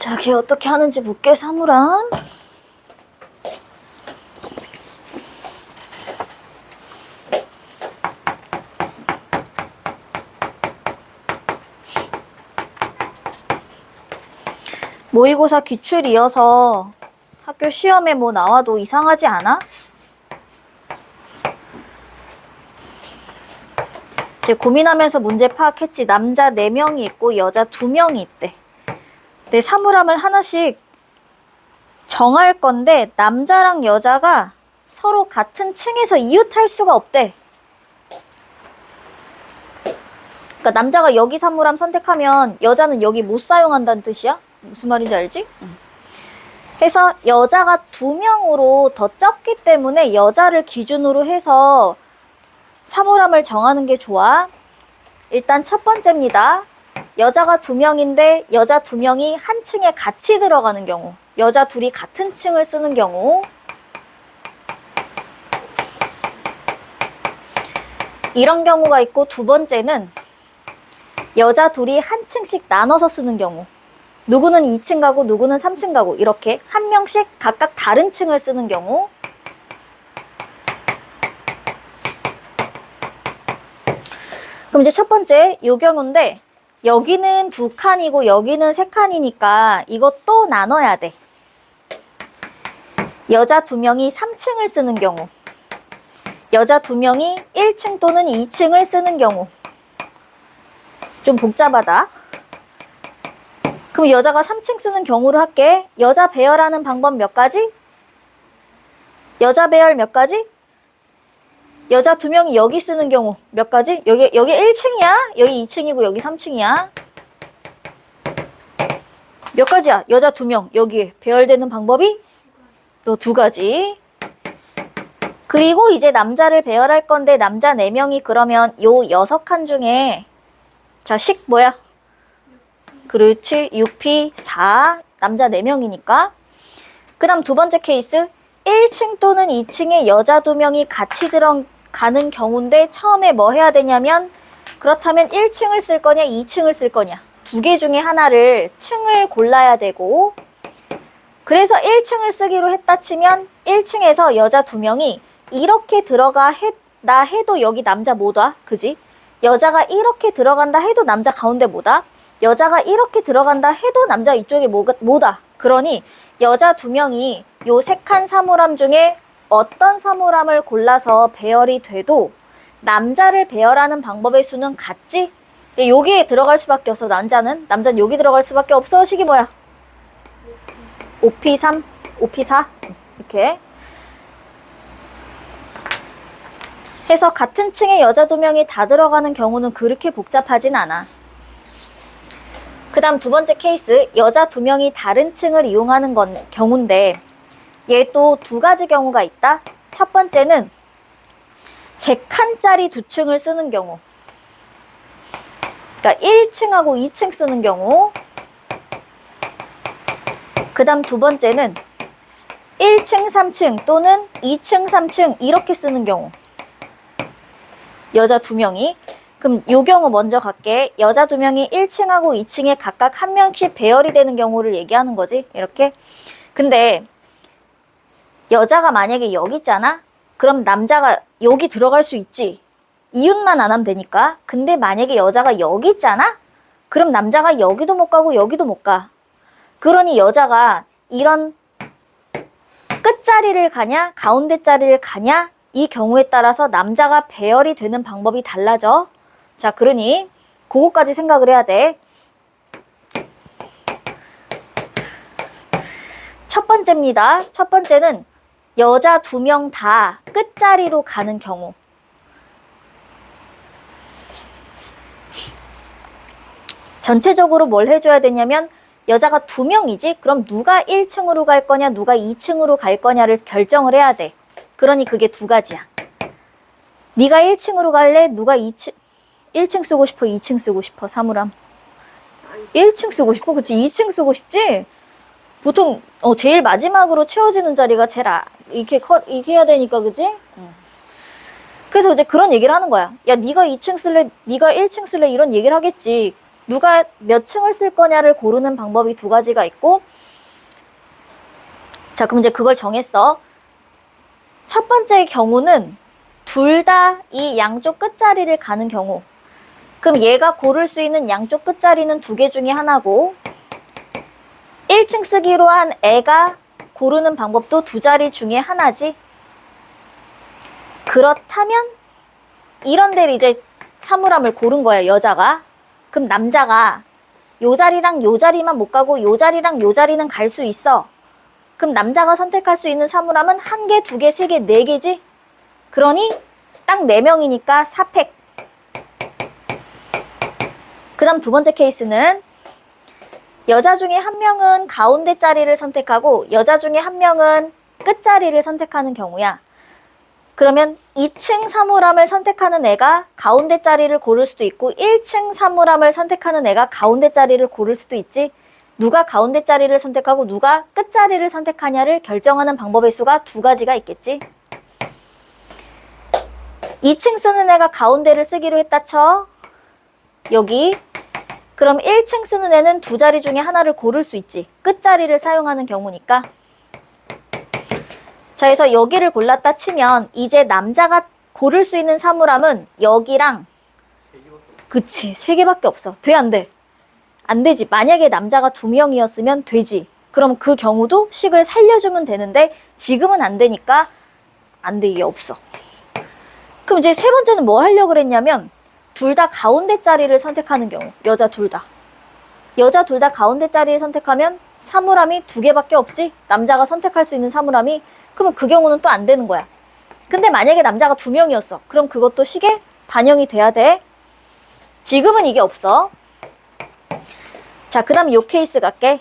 자, 걔 어떻게 하는지 볼게, 사물함. 모의고사 기출 이어서 학교 시험에 뭐 나와도 이상하지 않아? 제 고민하면서 문제 파악했지. 남자 4명이 있고 여자 2명이 있대. 내 사물함을 하나씩 정할 건데 남자랑 여자가 서로 같은 층에서 이웃할 수가 없대. 그러니까 남자가 여기 사물함 선택하면 여자는 여기 못 사용한다는 뜻이야? 무슨 말인지 알지? 해서 여자가 2명으로 더 적기 때문에 여자를 기준으로 해서 사물함을 정하는 게 좋아. 일단 첫 번째입니다. 여자가 2명인데 여자 2명이 한 층에 같이 들어가는 경우, 여자 둘이 같은 층을 쓰는 경우, 이런 경우가 있고, 두 번째는 여자 둘이 한 층씩 나눠서 쓰는 경우, 누구는 2층 가고 누구는 3층 가고 이렇게 한 명씩 각각 다른 층을 쓰는 경우. 그럼 이제 첫 번째 요 경우인데 여기는 2칸이고 여기는 3칸이니까 이것도 나눠야 돼. 여자 2명이 3층을 쓰는 경우, 여자 2명이 1층 또는 2층을 쓰는 경우. 좀 복잡하다. 그럼 여자가 3층 쓰는 경우로 할게. 여자 배열하는 방법 몇 가지? 여자 배열 몇 가지? 여자 2명이 여기 쓰는 경우 몇 가지? 여기 1층이야? 여기 2층이고 여기 3층이야. 몇 가지야? 여자 2명 여기에 배열되는 방법이 또 2가지. 그리고 이제 남자를 배열할 건데 남자 4명이 그러면 요 6칸 중에 자, 식 뭐야? 그렇지. 6P 4 남자 4명이니까. 그 다음 두 번째 케이스 1층 또는 2층에 여자 2명이 같이 들어가는 경우인데 처음에 뭐 해야 되냐면 그렇다면 1층을 쓸 거냐 2층을 쓸 거냐 2개 중에 하나를 층을 골라야 되고, 그래서 1층을 쓰기로 했다 치면 1층에서 여자 2명이 이렇게 들어간다 해도 여기 남자 못 와. 그지? 여자가 이렇게 들어간다 해도 남자 가운데 못 와. 여자가 이렇게 들어간다 해도 남자 이쪽에 못 와. 그러니 여자 2명이 요 3칸 사물함 중에 어떤 사물함을 골라서 배열이 돼도 남자를 배열하는 방법의 수는 같지? 여기에 들어갈 수밖에 없어. 남자는 여기 들어갈 수밖에 없어. 식이 뭐야? 5P3, 5P4 이렇게 해서 같은 층에 여자 2명이 다 들어가는 경우는 그렇게 복잡하진 않아. 그 다음 두 번째 케이스 여자 2명이 다른 층을 이용하는 경우인데 얘 또 2가지 경우가 있다. 첫 번째는 3칸짜리 2층을 쓰는 경우, 그러니까 1층하고 2층 쓰는 경우. 그 다음 두 번째는 1층 3층 또는 2층 3층 이렇게 쓰는 경우, 여자 2명이. 그럼 요 경우 먼저 갈게. 여자 2명이 1층하고 2층에 각각 한 명씩 배열이 되는 경우를 얘기하는 거지. 이렇게. 근데 여자가 만약에 여기 있잖아? 그럼 남자가 여기 들어갈 수 있지. 이웃만 안 하면 되니까. 근데 만약에 여자가 여기 있잖아? 그럼 남자가 여기도 못 가고 여기도 못 가. 그러니 여자가 이런 끝자리를 가냐 가운데 자리를 가냐 이 경우에 따라서 남자가 배열이 되는 방법이 달라져. 자, 그러니 그거까지 생각을 해야 돼. 첫 번째입니다. 첫 번째는 여자 2명 다 끝자리로 가는 경우. 전체적으로 뭘 해줘야 되냐면 여자가 2명이지? 그럼 누가 1층으로 갈 거냐 누가 2층으로 갈 거냐를 결정을 해야 돼. 그러니 그게 2가지야. 네가 1층으로 갈래? 누가 1층 쓰고 싶어? 2층 쓰고 싶어? 사물함 1층 쓰고 싶어? 그치? 2층 쓰고 싶지? 보통 제일 마지막으로 채워지는 자리가 제일 이렇게 해야 되니까. 그치? 그래서 이제 그런 얘기를 하는 거야. 야, 네가 2층 쓸래? 네가 1층 쓸래? 이런 얘기를 하겠지. 누가 몇 층을 쓸 거냐를 고르는 방법이 두 가지가 있고, 자, 그럼 이제 그걸 정했어. 첫 번째 경우는 둘 다 이 양쪽 끝자리를 가는 경우. 그럼 얘가 고를 수 있는 양쪽 끝자리는 두 개 중에 하나고, 1층 쓰기로 한 애가 고르는 방법도 두 자리 중에 하나지. 그렇다면 이런 데를 이제 사물함을 고른 거야, 여자가. 그럼 남자가 요 자리랑 요 자리만 못 가고 요 자리랑 요 자리는 갈 수 있어. 그럼 남자가 선택할 수 있는 사물함은 한 개, 두 개, 세 개, 네 개지? 그러니 딱 4명이니까 4팩. 그 다음 두 번째 케이스는 여자 중에 한 명은 가운데 자리를 선택하고 여자 중에 한 명은 끝자리를 선택하는 경우야. 그러면 2층 사물함을 선택하는 애가 가운데 자리를 고를 수도 있고 1층 사물함을 선택하는 애가 가운데 자리를 고를 수도 있지. 누가 가운데 자리를 선택하고 누가 끝자리를 선택하냐를 결정하는 방법의 수가 두 가지가 있겠지. 2층 쓰는 애가 가운데를 쓰기로 했다 쳐. 여기. 그럼 1층 쓰는 애는 두 자리 중에 하나를 고를 수 있지. 끝자리를 사용하는 경우니까. 자, 그래서 여기를 골랐다 치면 이제 남자가 고를 수 있는 사물함은 여기랑, 그치, 3개밖에 없어. 돼, 안 돼? 안 되지. 만약에 남자가 2명이었으면 되지. 그럼 그 경우도 식을 살려주면 되는데 지금은 안 되니까 안 돼, 이게 없어. 그럼 이제 세 번째는 뭐 하려고 그랬냐면 둘 다 가운데 자리를 선택하는 경우. 여자 둘 다. 여자 둘 다 가운데 자리를 선택하면 사물함이 2개밖에 없지? 남자가 선택할 수 있는 사물함이. 그러면 그 경우는 또 안 되는 거야. 근데 만약에 남자가 2명이었어. 그럼 그것도 식에 반영이 돼야 돼. 지금은 이게 없어. 자, 그 다음 요 케이스 갈게.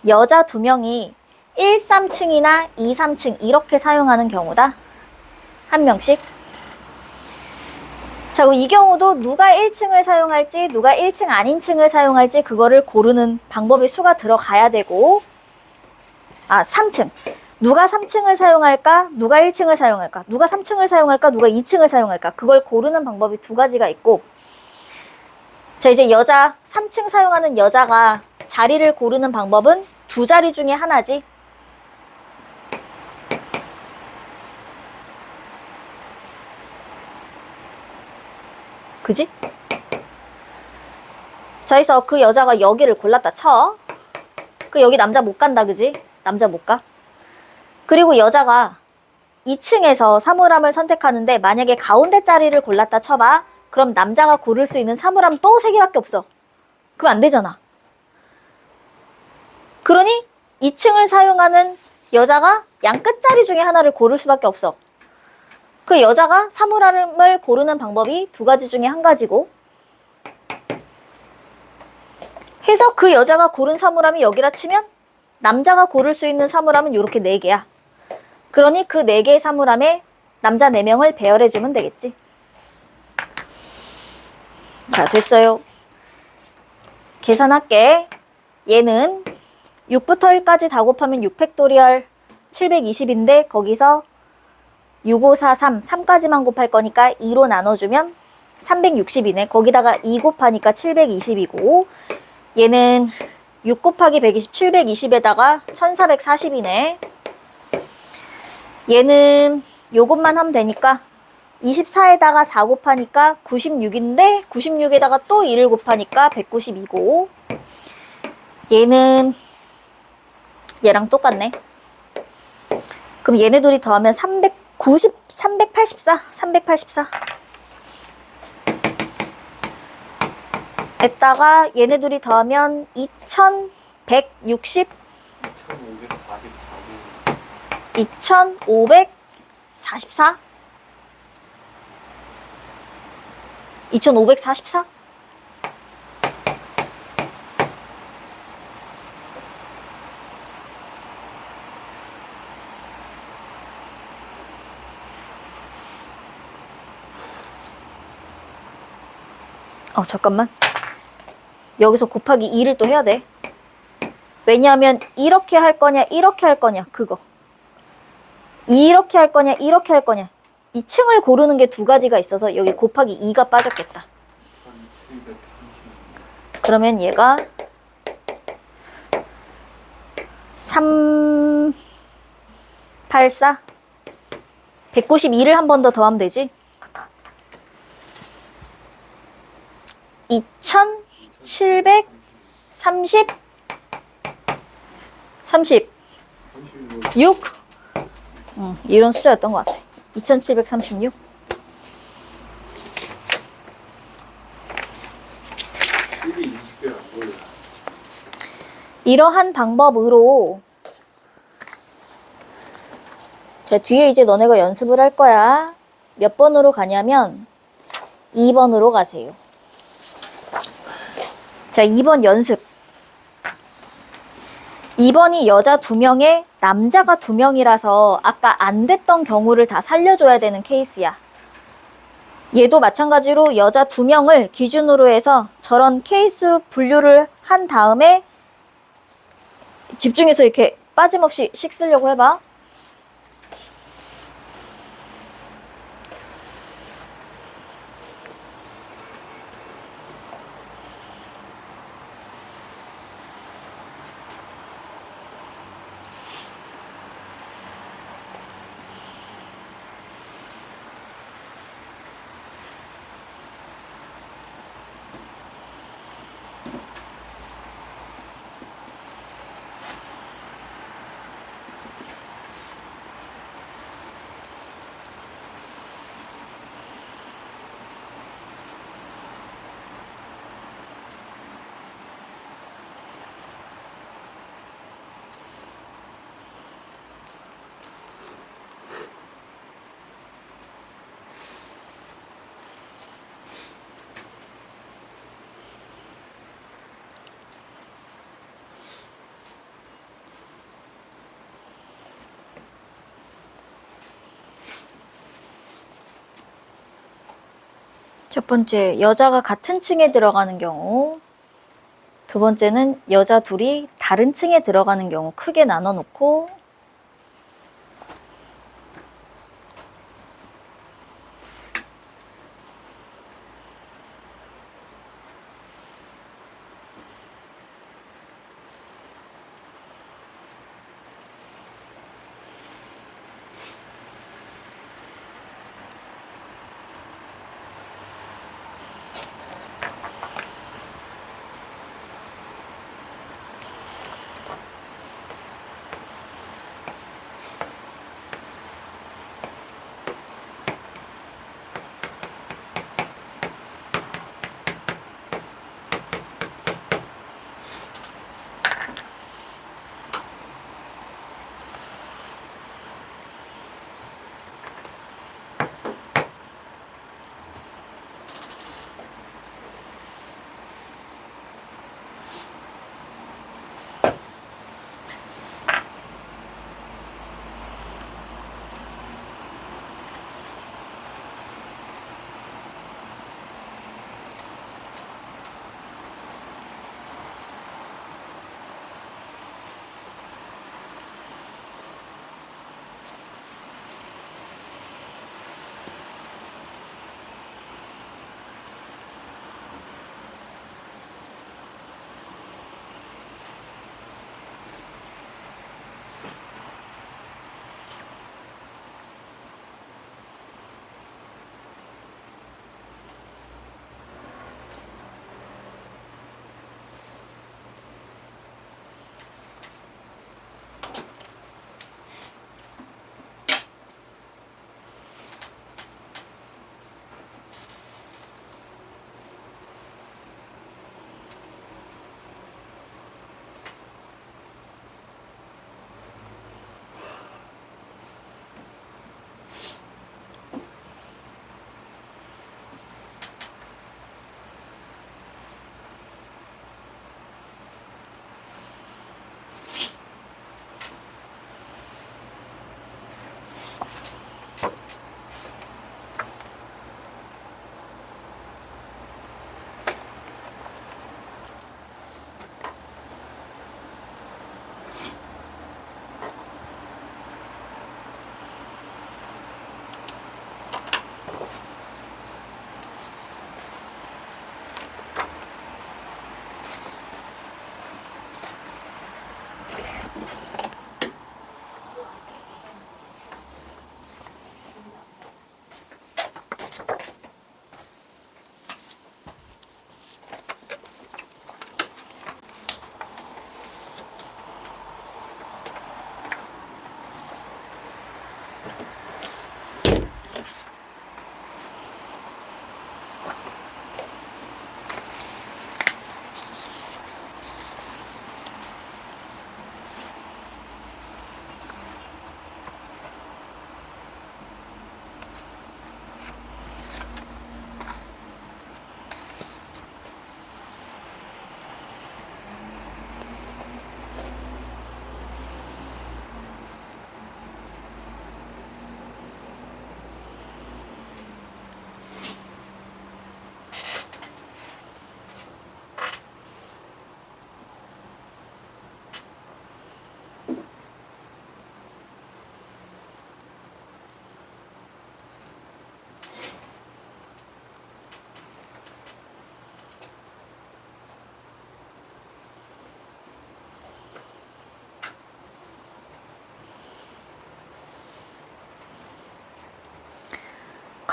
여자 2명이 1, 3층이나 2, 3층 이렇게 사용하는 경우다. 한 명씩. 자, 그럼 이 경우도 누가 1층을 사용할지 누가 1층 아닌 층을 사용할지 그거를 고르는 방법의 수가 들어가야 되고, 3층. 누가 3층을 사용할까? 누가 1층을 사용할까? 누가 3층을 사용할까? 누가 2층을 사용할까? 그걸 고르는 방법이 두 가지가 있고, 자, 이제 여자 3층 사용하는 여자가 자리를 고르는 방법은 두 자리 중에 하나지. 그지? 자, 그래서 그 여자가 여기를 골랐다 쳐. 그 여기 남자 못 간다, 그지? 남자 못 가. 그리고 여자가 2층에서 사물함을 선택하는데 만약에 가운데 자리를 골랐다 쳐봐. 그럼 남자가 고를 수 있는 사물함 또 3개밖에 없어. 그럼 안 되잖아. 그러니 2층을 사용하는 여자가 양 끝자리 중에 하나를 고를 수밖에 없어. 그 여자가 사물함을 고르는 방법이 두 가지 중에 한 가지고, 해서 그 여자가 고른 사물함이 여기라 치면 남자가 고를 수 있는 사물함은 이렇게 4개야. 그러니 그 4개의 사물함에 남자 4명을 배열해주면 되겠지. 자, 됐어요. 계산할게. 얘는 6부터 1까지 다 곱하면 6팩토리얼 720인데 거기서 6543, 3까지만 곱할 거니까 2로 나눠주면 360이네. 거기다가 2 곱하니까 720이고, 얘는 6 곱하기 120, 720에다가 1440이네. 얘는 요것만 하면 되니까 24에다가 4 곱하니까 96인데 96에다가 또 2를 곱하니까 192고, 얘는 얘랑 똑같네. 그럼 얘네 둘이 더하면 384 에다가 얘네 둘이 더하면 2160, 2544? 2544? 잠깐만. 여기서 곱하기 2를 또 해야 돼. 왜냐하면 이렇게 할 거냐 이렇게 할 거냐 그거. 이렇게 할 거냐 이렇게 할 거냐. 이 층을 고르는 게 두 가지가 있어서 여기 곱하기 2가 빠졌겠다. 그러면 얘가 3, 8, 4 192를 한 번 더 더하면 되지. 2730 36 이런 숫자였던 것 같아. 2736. 이러한 방법으로 자, 뒤에 이제 너네가 연습을 할 거야. 몇 번으로 가냐면 2번으로 가세요. 자, 2번 연습. 2번이 여자 2명에 남자가 2명이라서 아까 안 됐던 경우를 다 살려줘야 되는 케이스야. 얘도 마찬가지로 여자 2명을 기준으로 해서 저런 케이스 분류를 한 다음에 집중해서 이렇게 빠짐없이 식 쓰려고 해봐. 첫 번째, 여자가 같은 층에 들어가는 경우. 두 번째는 여자 둘이 다른 층에 들어가는 경우 크게 나눠 놓고.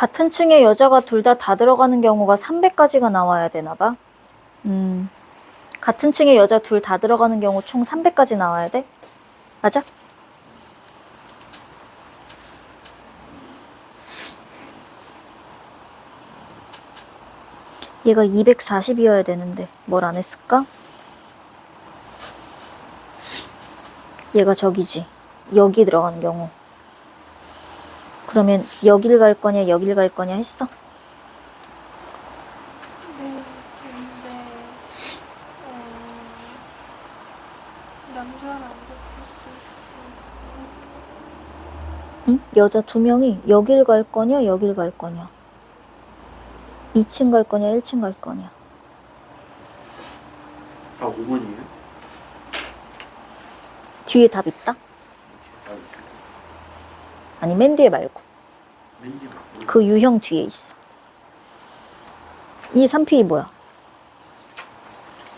같은 층의 여자가 둘 다 들어가는 경우가 300까지가 나와야 되나 봐. 같은 층의 여자 둘 다 들어가는 경우 총 300까지 나와야 돼? 맞아? 얘가 240이어야 되는데 뭘 안 했을까? 얘가 저기지. 여기 들어가는 경우. 그러면 여길 갈 거냐 여길 갈 거냐 했어? 네, 근데 남자를 안 바꿨어요. 응? 여자 2명이 여길 갈 거냐 여길 갈 거냐 2층 갈 거냐 1층 갈 거냐 다 5번이에요? 뒤에 답 있다? 아니 맨 뒤에 말고 맨 뒤에 맞고. 그 유형 뒤에 있어. 이 3P 뭐야?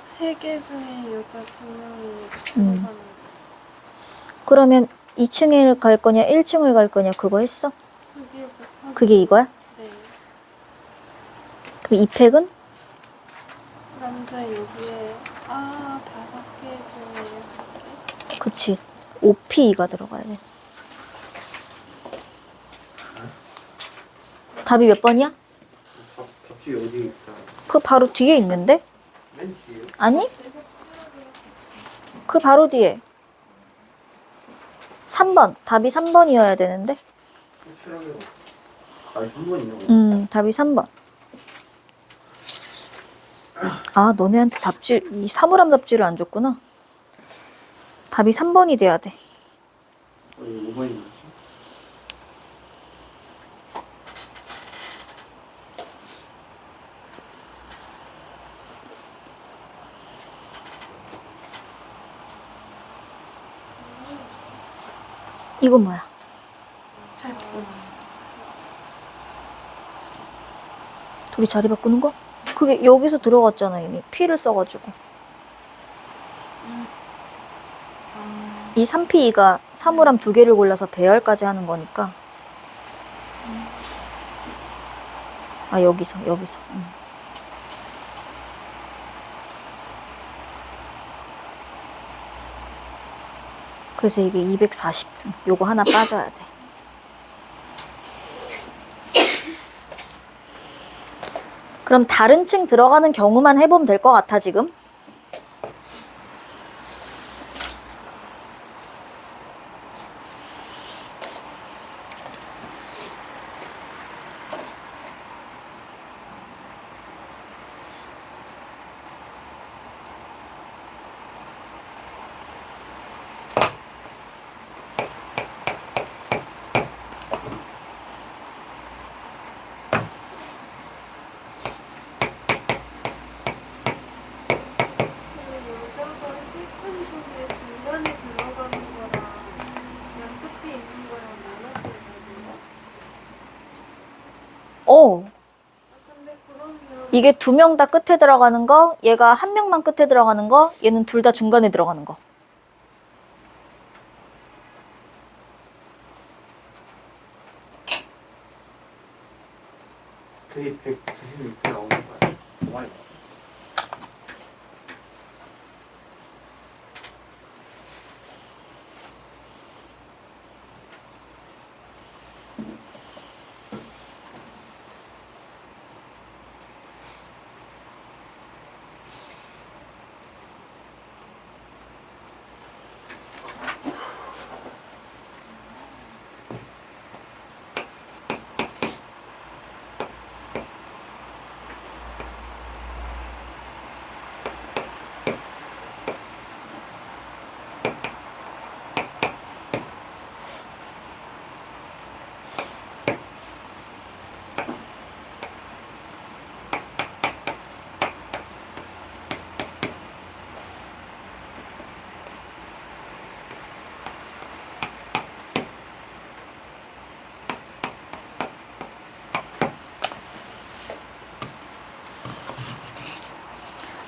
세 개 중에 여자 2명이 들어가는 거. 그러면 2층을 갈 거냐 1층을 갈 거냐 그거 했어? 그게 몇 그게 이거야? 네. 그럼 이 팩은? 남자 여기에 5개 중에 6개. 그치 5P2가 들어가야 돼. 답이 몇 번이야? 답지 어디 있다? 그 바로 뒤에 있는데? 맨 뒤에요? 아니? 그 바로 뒤에 3번 답이 3번이어야 되는데 확실하게. 아니 3번이요? 답이 3번. 아 너네한테 답지 이 사물함 답지를 안 줬구나. 답이 3번이 돼야 돼. 5번이 맞지? 이건 뭐야? 잘 바꾸는 둘이 자리 바꾸는 거? 그게 여기서 들어갔잖아 이미 P를 써가지고. 이 3P2가 사물함 2개를 골라서 배열까지 하는 거니까. 아 여기서. 그래서 이게 240 요거 하나 빠져야 돼. 그럼 다른 층 들어가는 경우만 해보면 될 것 같아 지금. 여자가 3칸 중에 중간에 들어가는 거랑 그냥 끝에 있는 거랑 나눠서 있거든요. 근데 그러면 이게 2명 다 끝에 들어가는 거, 얘가 1명만 끝에 들어가는 거, 얘는 둘 다 중간에 들어가는 거. 그게 196개 나오는 거야. 좋아요.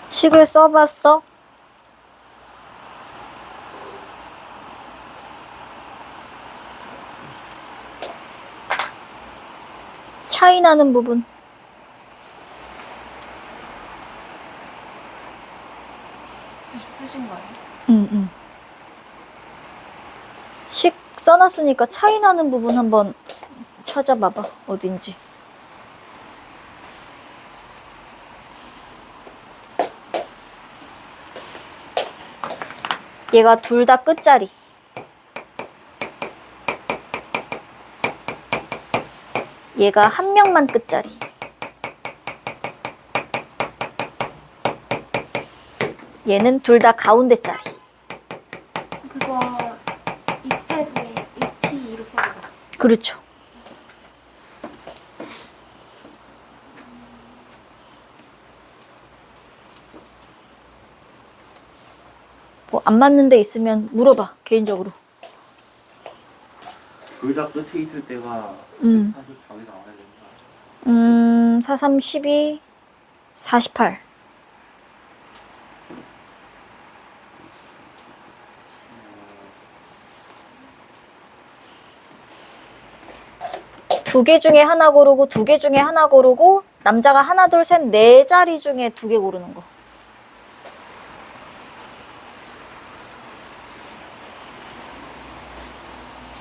식을 써봤어? 나는 부분. 계속 쓰신 거예요? 응. 식 써놨으니까 차이 나는 부분 한번 찾아봐봐. 어딘지. 얘가 둘 다 끝자리. 얘가 한 명만 끝자리. 얘는 둘 다 가운데 자리. 그거 이패드 EP 이렇게 써야 돼. 그렇죠. 뭐 안 맞는 데 있으면 물어봐. 개인적으로. 둘 다 끝에 있을 때가 음. 144이 나와야 된다. 4, 3, 12, 48. 두 개 중에 하나 고르고 두 개 중에 하나 고르고 남자가 하나 둘 셋 네 자리 중에 두 개 고르는 거.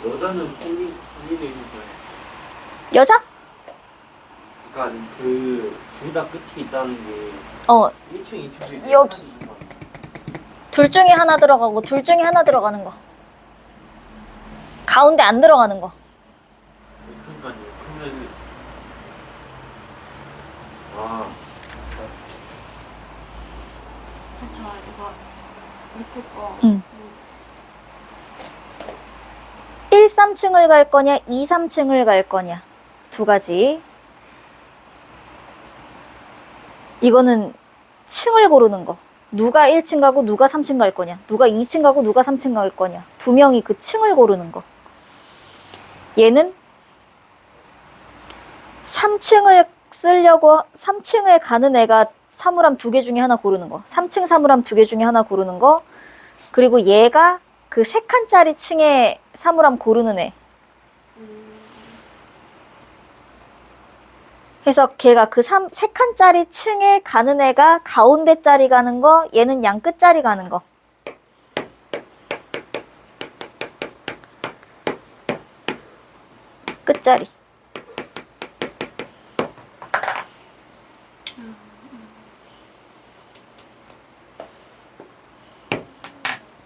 여자는 혼인에 있는 거예요. 여자? 그러니까 둘 다 끝이 있다는 게 어, 1층, 2층 여기. 둘 중에 하나 들어가고 둘 중에 하나 들어가는 거. 가운데 안 들어가는 거. 그러니까요. 그러면 아 그쵸, 이거 밑에 거. 응. 1, 3층을 갈 거냐, 2, 3층을 갈 거냐. 두 가지. 이거는 층을 고르는 거. 누가 1층 가고 누가 3층 갈 거냐. 누가 2층 가고 누가 3층 갈 거냐. 두 명이 그 층을 고르는 거. 얘는 3층을 쓰려고 3층을 가는 애가 사물함 두 개 중에 하나 고르는 거. 3층 사물함 두 개 중에 하나 고르는 거. 그리고 얘가 그 3칸짜리 층에 사물함 고르는 애. 그래서 걔가 그 3칸짜리 층에 가는 애가 가운데 자리 가는 거, 얘는 양 끝자리 가는 거. 끝자리.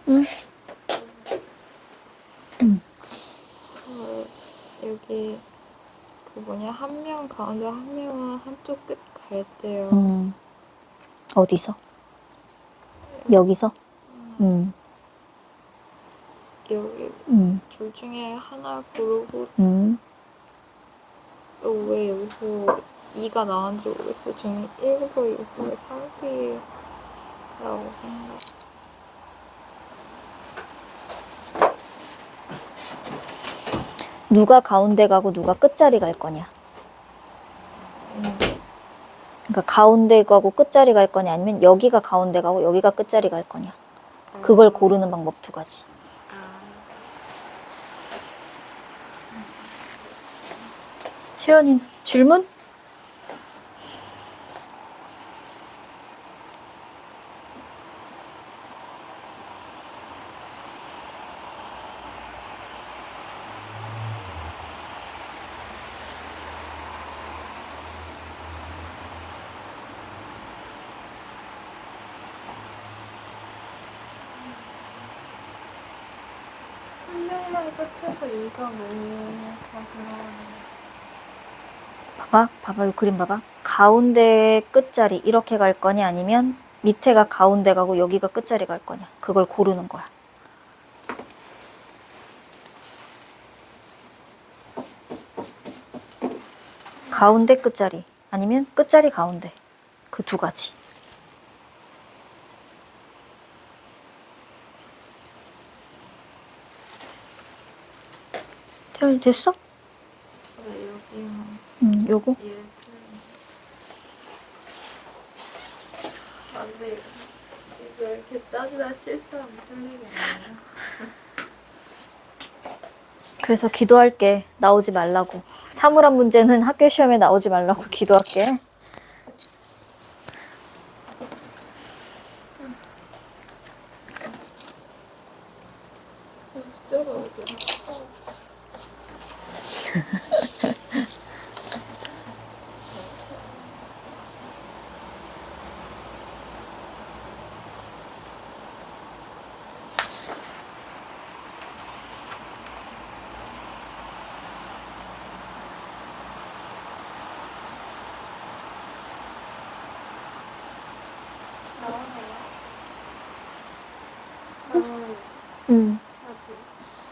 응? 여기 그 뭐냐, 한 명 가운데 한 명은 한쪽 끝 갈 때요. 어디서? 여기서? 여기 둘 중에 하나 고르고 또 왜 여기서 2가 나왔는지 모르겠어. 중에 1과 6과 3개라고 생각. 누가 가운데 가고 누가 끝자리 갈 거냐. 그러니까 가운데 가고 끝자리 갈 거냐 아니면 여기가 가운데 가고 여기가 끝자리 갈 거냐. 그걸 고르는 방법 두 가지. 세연이는 질문? 한 명만 끝에서 2가 뭐가 들어가는. 봐봐 이 그림 봐봐. 가운데 끝자리 이렇게 갈 거냐 아니면 밑에가 가운데 가고 여기가 끝자리 갈 거냐. 그걸 고르는 거야. 가운데 끝자리 아니면 끝자리 가운데. 그 두 가지. 태연이 됐어? 여기만 요거? 얘를 틀리네. 안 돼. 이거 이렇게 따지다 실수하면 틀리겠네요. 그래서 기도할게. 나오지 말라고. 사물함 문제는 학교 시험에 나오지 말라고 기도할게. 숫자가 어디야?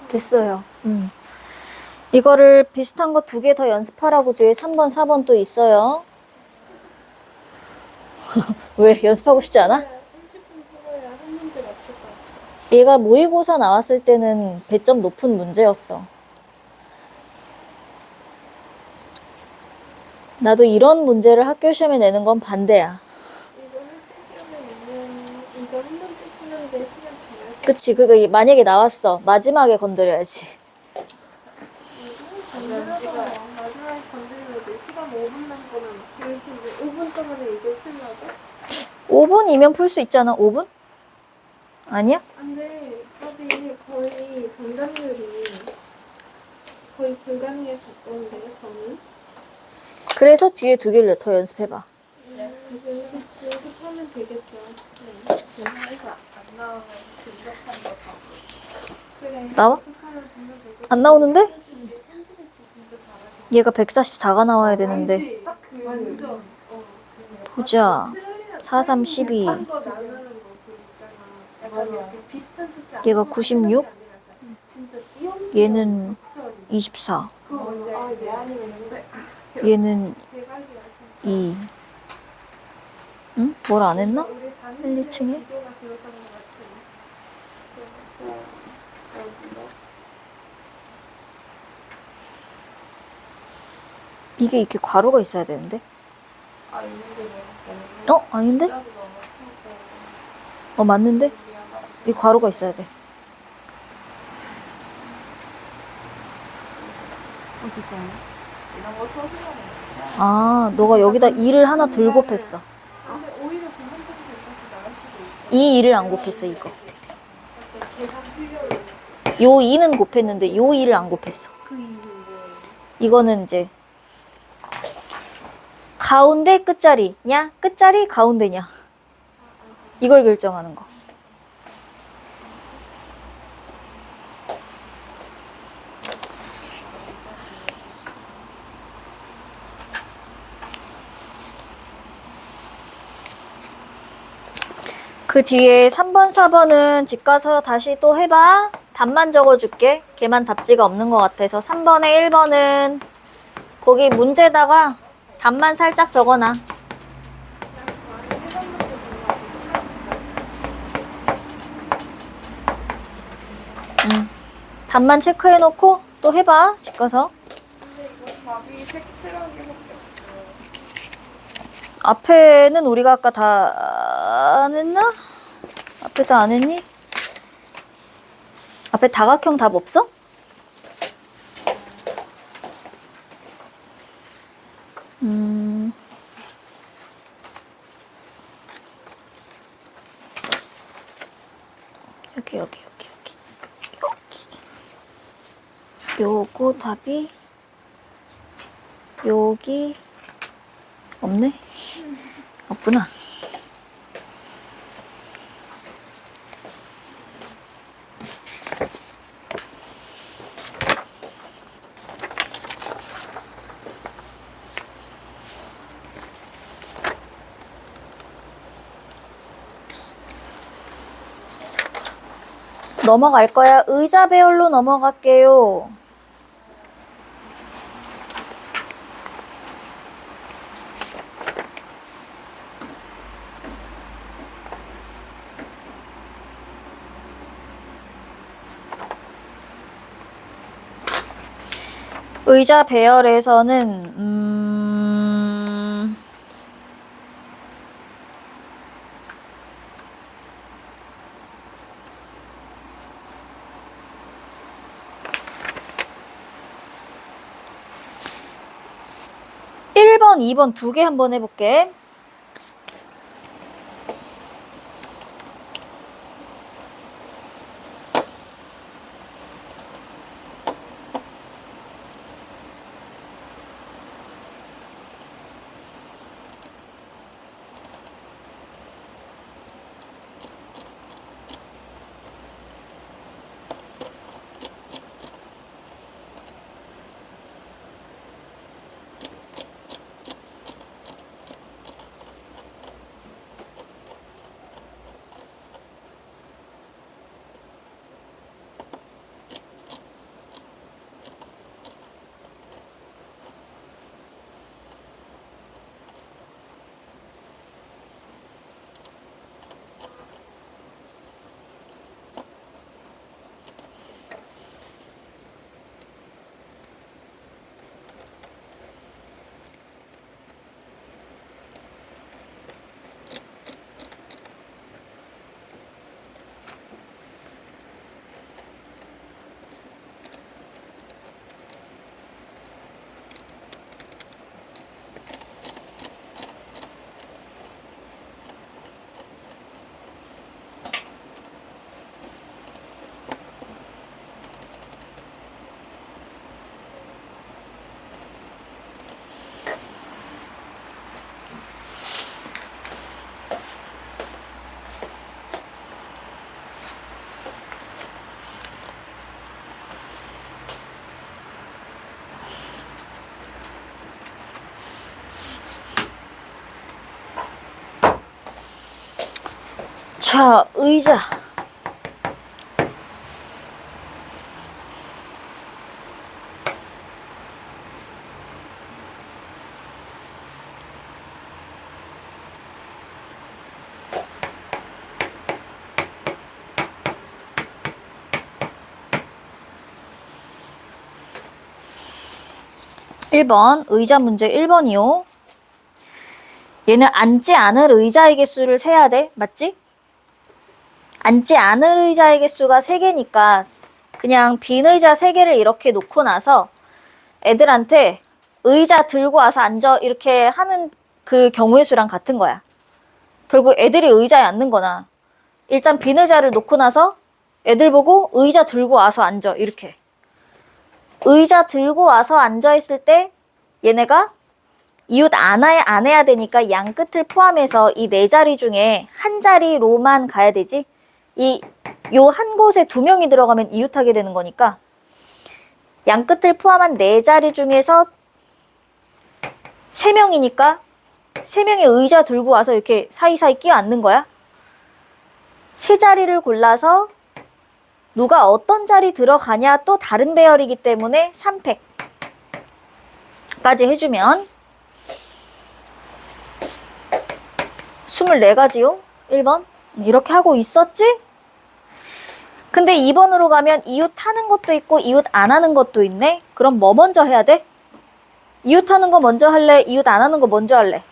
됐어요. 이거를 비슷한 거 2개 더 연습하라고 뒤에 3번, 4번 또 있어요. 왜? 연습하고 싶지 않아? 30분 풀어야 한 문제 맞출 것 같아. 얘가 모의고사 나왔을 때는 배점 높은 문제였어. 나도 이런 문제를 학교 시험에 내는 건 반대야. 이거 학교 시험에 있는 이거 한 문제 푸는데 시간 잘 그치? 그거 만약에 나왔어. 마지막에 건드려야지. 마지막에 건드리면 돼. 시간 5분 남거나 이럴 텐데 5분 동안에 이걸 풀려고? 5분이면 풀 수 있잖아. 5분? 아니야? 근데 답이 거의 정답률이 거의 불가능에 가까운데요, 저는? 그래서 뒤에 2개를 더 연습해봐. 연습하면 되겠죠. 영상에서 안 나오면 분석한 거 봐. 그래. 나와? 연습하면 보면 되겠죠. 안 나오는데? 선지배치 진짜 잘하시고. 얘가 144가 나와야 되는데. 알지? 딱그 완전. 보자. 4, 3, 12. 거 나누는 거 그 있잖아. 약간 이렇게 비슷한 숫자. 얘가 96? 진짜 띄엄띄엄 얘는 적절히. 24. 그거 뭔지 알지? 예안이었는데 얘는 대박이야 진짜. 2. 응? 뭘 안 했나? 우리 담임 1, 2층에? 기조가 들어가는 것 같아. 이게 이렇게 괄호가 있어야 되는데. 아 있는데 왜? 어? 아닌데? 어, 맞는데? 이 괄호가 있어야 돼. 이런 거 서술하는 아, 너가 여기다 2를 하나 덜 곱했어. 근데 오히려 부분점수 있어서 나갈 수도 있어. 이 2를 안 곱했어, 이거. 약간 계산 필요로 요 2는 곱했는데 요 2를 안 곱했어. 그 이유는 뭐예요? 이거는 이제 가운데 끝자리냐? 끝자리 가운데냐? 이걸 결정하는 거. 그 뒤에 3번, 4번은 집 가서 다시 또 해봐. 답만 적어줄게. 걔만 답지가 없는 것 같아서 3번에 1번은 거기 문제다가 답만 살짝 적어놔. 답만 체크해놓고 또 해봐. 집 가서. 근데 이거 답이 색칠하기밖에 없어요. 앞에는 우리가 아까 다 안 했나? 앞에 다 안 했니? 앞에 다각형 답 없어? 여기. 요거 답이 여기 없네? 없구나. 넘어갈 거야. 의자 배열로 넘어갈게요. 의자 배열에서는 1번, 2번 두 개 한번 해볼게. 자, 의자. (1번) 의자 문제 1번이요. 얘는 앉지 않을 의자의 개수를 세야 돼. 맞지? 앉지 않을 의자의 개수가 3개니까 그냥 빈 의자 3개를 이렇게 놓고 나서 애들한테 의자 들고 와서 앉아 이렇게 하는 그 경우의 수랑 같은 거야. 결국 애들이 의자에 앉는 거나 일단 빈 의자를 놓고 나서 애들 보고 의자 들고 와서 앉아 이렇게. 의자 들고 와서 앉아 있을 때 얘네가 이웃 안 해야 되니까 양 끝을 포함해서 이 4자리 중에 한 자리로만 가야 되지. 요 한 곳에 2명이 들어가면 이웃하게 되는 거니까 양 끝을 포함한 4자리 중에서 3명이니까 3명의 의자 들고 와서 이렇게 사이사이 끼어 앉는 거야. 3자리를 골라서 누가 어떤 자리 들어가냐 또 다른 배열이기 때문에 3팩까지 해주면 24가지요. 1번 이렇게 하고 있었지? 근데 2번으로 가면 이웃 하는 것도 있고 이웃 안 하는 것도 있네. 그럼 뭐 먼저 해야 돼? 이웃 하는 거 먼저 할래? 이웃 안 하는 거 먼저 할래?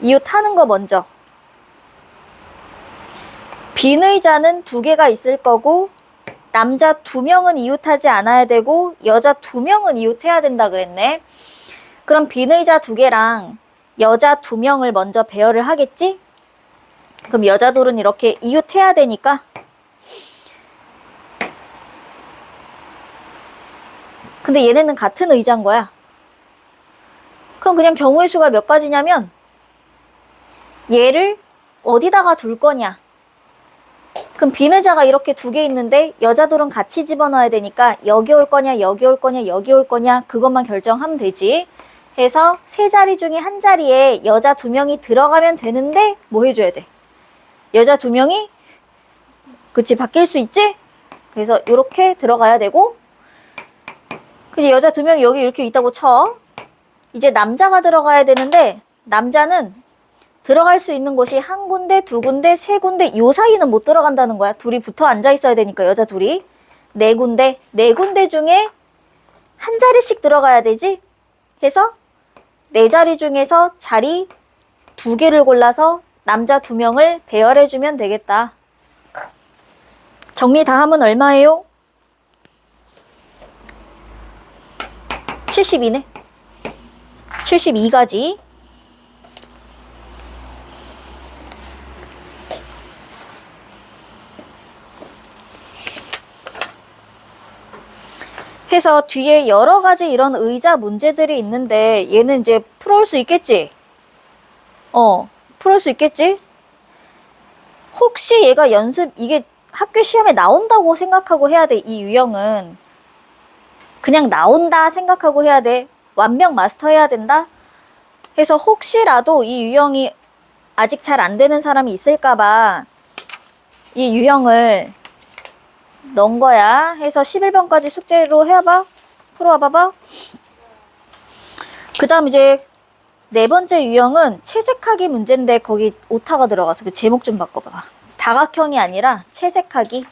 이웃 하는 거 먼저. 빈 의자는 2개가 있을 거고 남자 2명은 이웃하지 않아야 되고 여자 2명은 이웃해야 된다 그랬네. 그럼 빈 의자 2개랑 여자 2명을 먼저 배열을 하겠지? 그럼 여자 둘은 이렇게 이웃해야 되니까 근데 얘네는 같은 의자인 거야. 그럼 그냥 경우의 수가 몇 가지냐면 얘를 어디다가 둘 거냐. 그럼 빈 의자가 이렇게 2개 있는데 여자들은 같이 집어넣어야 되니까 여기 올 거냐 여기 올 거냐 여기 올 거냐 그것만 결정하면 되지. 해서 3자리 중에 한 자리에 여자 2명이 들어가면 되는데 뭐 해줘야 돼? 여자 2명이 그치 바뀔 수 있지? 그래서 이렇게 들어가야 되고 그치 여자 2명이 여기 이렇게 있다고 쳐. 이제 남자가 들어가야 되는데 남자는 들어갈 수 있는 곳이 1군데, 2군데, 3군데 요 사이는 못 들어간다는 거야. 둘이 붙어 앉아 있어야 되니까 여자 둘이 4군데, 4군데 중에 한 자리씩 들어가야 되지? 해서 4자리 중에서 자리 2개를 골라서 남자 2명을 배열해주면 되겠다. 정리 다 하면 얼마예요? 72네. 72가지. 해서 뒤에 여러 가지 이런 의자 문제들이 있는데 얘는 이제 풀어올 수 있겠지? 풀어올 수 있겠지? 혹시 얘가 이게 학교 시험에 나온다고 생각하고 해야 돼. 이 유형은 그냥 나온다 생각하고 해야 돼. 완벽 마스터해야 된다. 해서 혹시라도 이 유형이 아직 잘 안 되는 사람이 있을까봐 이 유형을 넣은 거야. 해서 11번까지 숙제로 해봐. 풀어와봐봐. 그 다음 이제 네 번째 유형은 채색하기 문제인데 거기 오타가 들어가서 그 제목 좀 바꿔봐봐. 다각형이 아니라 채색하기.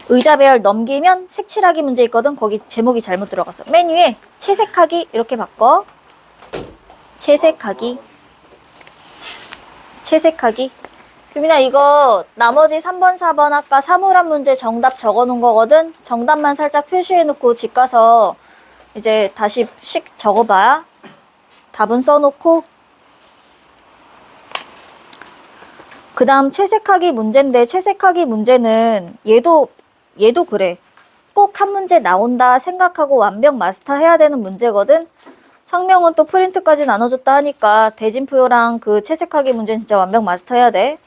의자 배열 넘기면 색칠하기 문제 있거든. 거기 제목이 잘못 들어갔어. 맨 위에 채색하기 이렇게 바꿔. 채색하기. 채색하기. 규민아 이거 나머지 3번, 4번 아까 사물함 문제 정답 적어놓은 거거든. 정답만 살짝 표시해놓고 집 가서 이제 다시 씩 적어봐. 답은 써놓고. 그 다음 채색하기 문제인데 채색하기 문제는 얘도 그래. 꼭 한 문제 나온다 생각하고 완벽 마스터해야 되는 문제거든. 성명은 또 프린트까지 나눠줬다 하니까 대진표랑 그 채색하기 문제는 진짜 완벽 마스터해야 돼.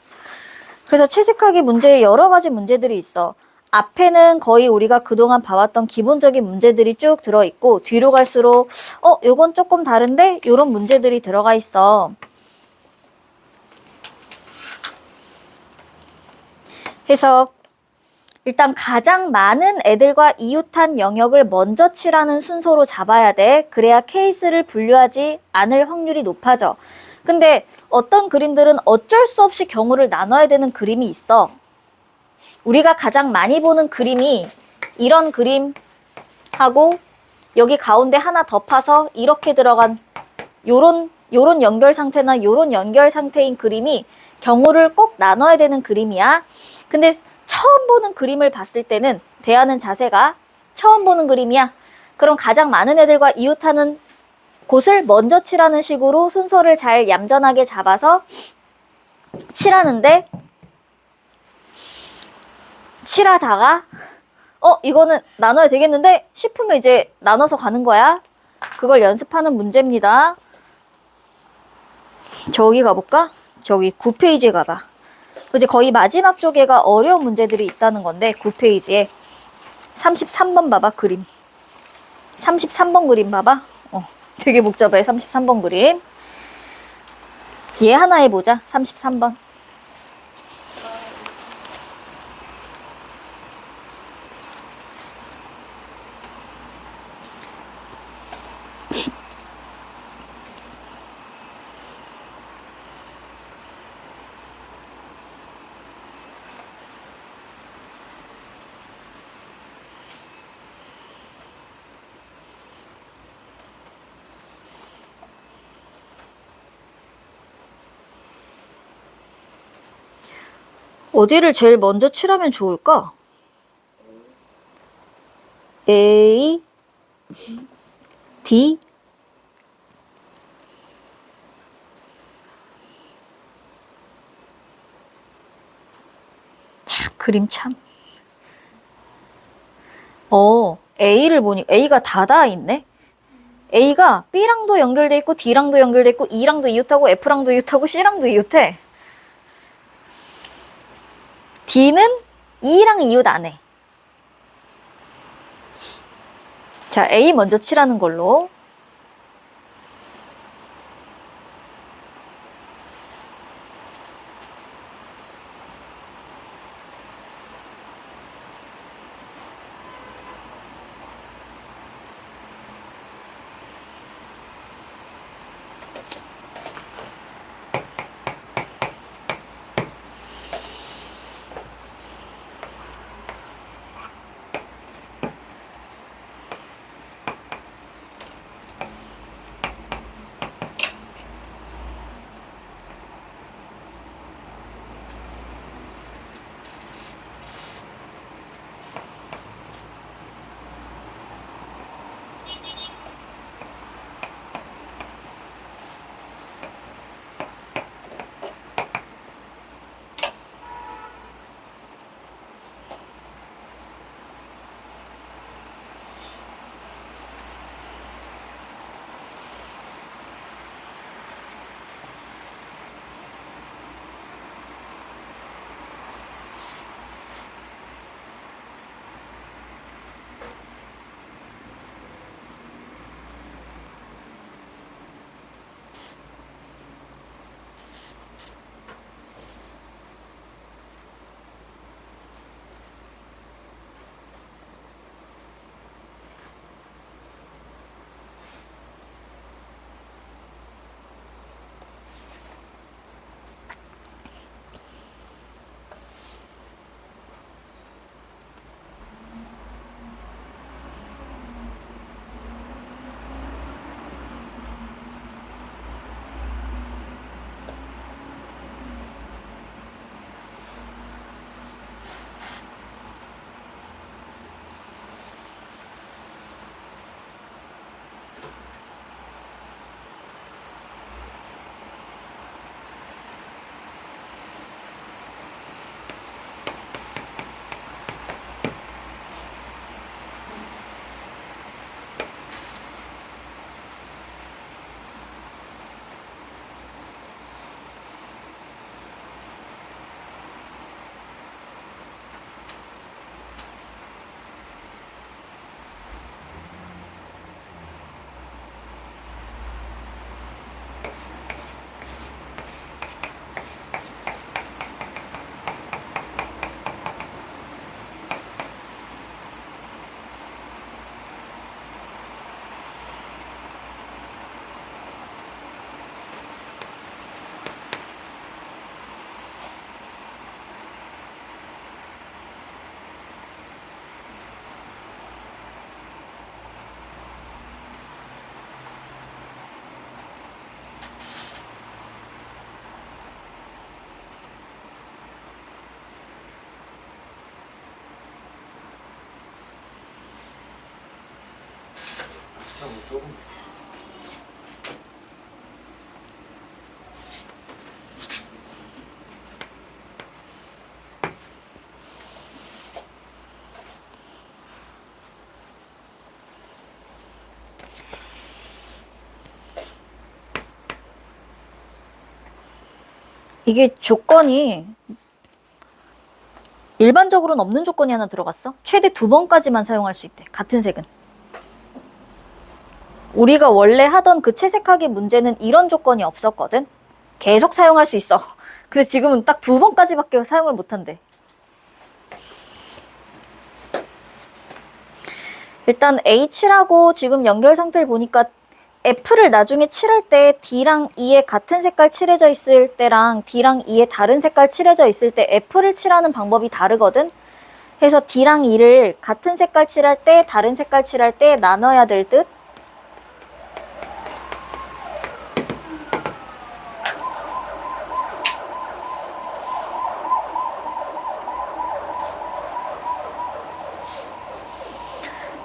그래서 채색하기 문제에 여러 가지 문제들이 있어. 앞에는 거의 우리가 그동안 봐왔던 기본적인 문제들이 쭉 들어있고 뒤로 갈수록 요건 조금 다른데? 요런 문제들이 들어가 있어. 해서 일단 가장 많은 애들과 이웃한 영역을 먼저 칠하는 순서로 잡아야 돼. 그래야 케이스를 분류하지 않을 확률이 높아져. 근데 어떤 그림들은 어쩔 수 없이 경우를 나눠야 되는 그림이 있어. 우리가 가장 많이 보는 그림이 이런 그림하고 여기 가운데 하나 더 파서 이렇게 들어간 요런 연결 상태나 요런 연결 상태인 그림이 경우를 꼭 나눠야 되는 그림이야. 근데 처음 보는 그림을 봤을 때는 대하는 자세가 처음 보는 그림이야. 그럼 가장 많은 애들과 이웃하는 곳을 먼저 칠하는 식으로 순서를 잘 얌전하게 잡아서 칠하는데 칠하다가 이거는 나눠야 되겠는데 싶으면 이제 나눠서 가는 거야. 그걸 연습하는 문제입니다. 저기 가볼까? 저기 9페이지에 가봐. 이제 거의 마지막 쪽에가 어려운 문제들이 있다는 건데 9페이지에 33번 봐봐. 그림 33번 그림 봐봐. 되게 복잡해. 33번 그림 얘 하나 해보자. 33번 어디를 제일 먼저 칠하면 좋을까? A, D, 참 그림 참. A를 보니 A가 다 있네. A가 B랑도 연결돼 있고 D랑도 연결돼 있고 E랑도 이웃하고 F랑도 이웃하고 C랑도 이웃해. D는 E랑 이웃 안 해. 자, A 먼저 칠하는 걸로. 조금. 이게 조건이 일반적으로는 없는 조건이 하나 들어갔어. 최대 2번까지만 사용할 수 있대. 같은 색은. 우리가 원래 하던 그 채색하기 문제는 이런 조건이 없었거든. 계속 사용할 수 있어. 근데 지금은 딱 2번까지밖에 사용을 못한대. 일단 H라고 지금 연결 상태를 보니까 F를 나중에 칠할 때 D랑 E에 같은 색깔 칠해져 있을 때랑 D랑 E에 다른 색깔 칠해져 있을 때 F를 칠하는 방법이 다르거든. 그래서 D랑 E를 같은 색깔 칠할 때 다른 색깔 칠할 때 나눠야 될 듯.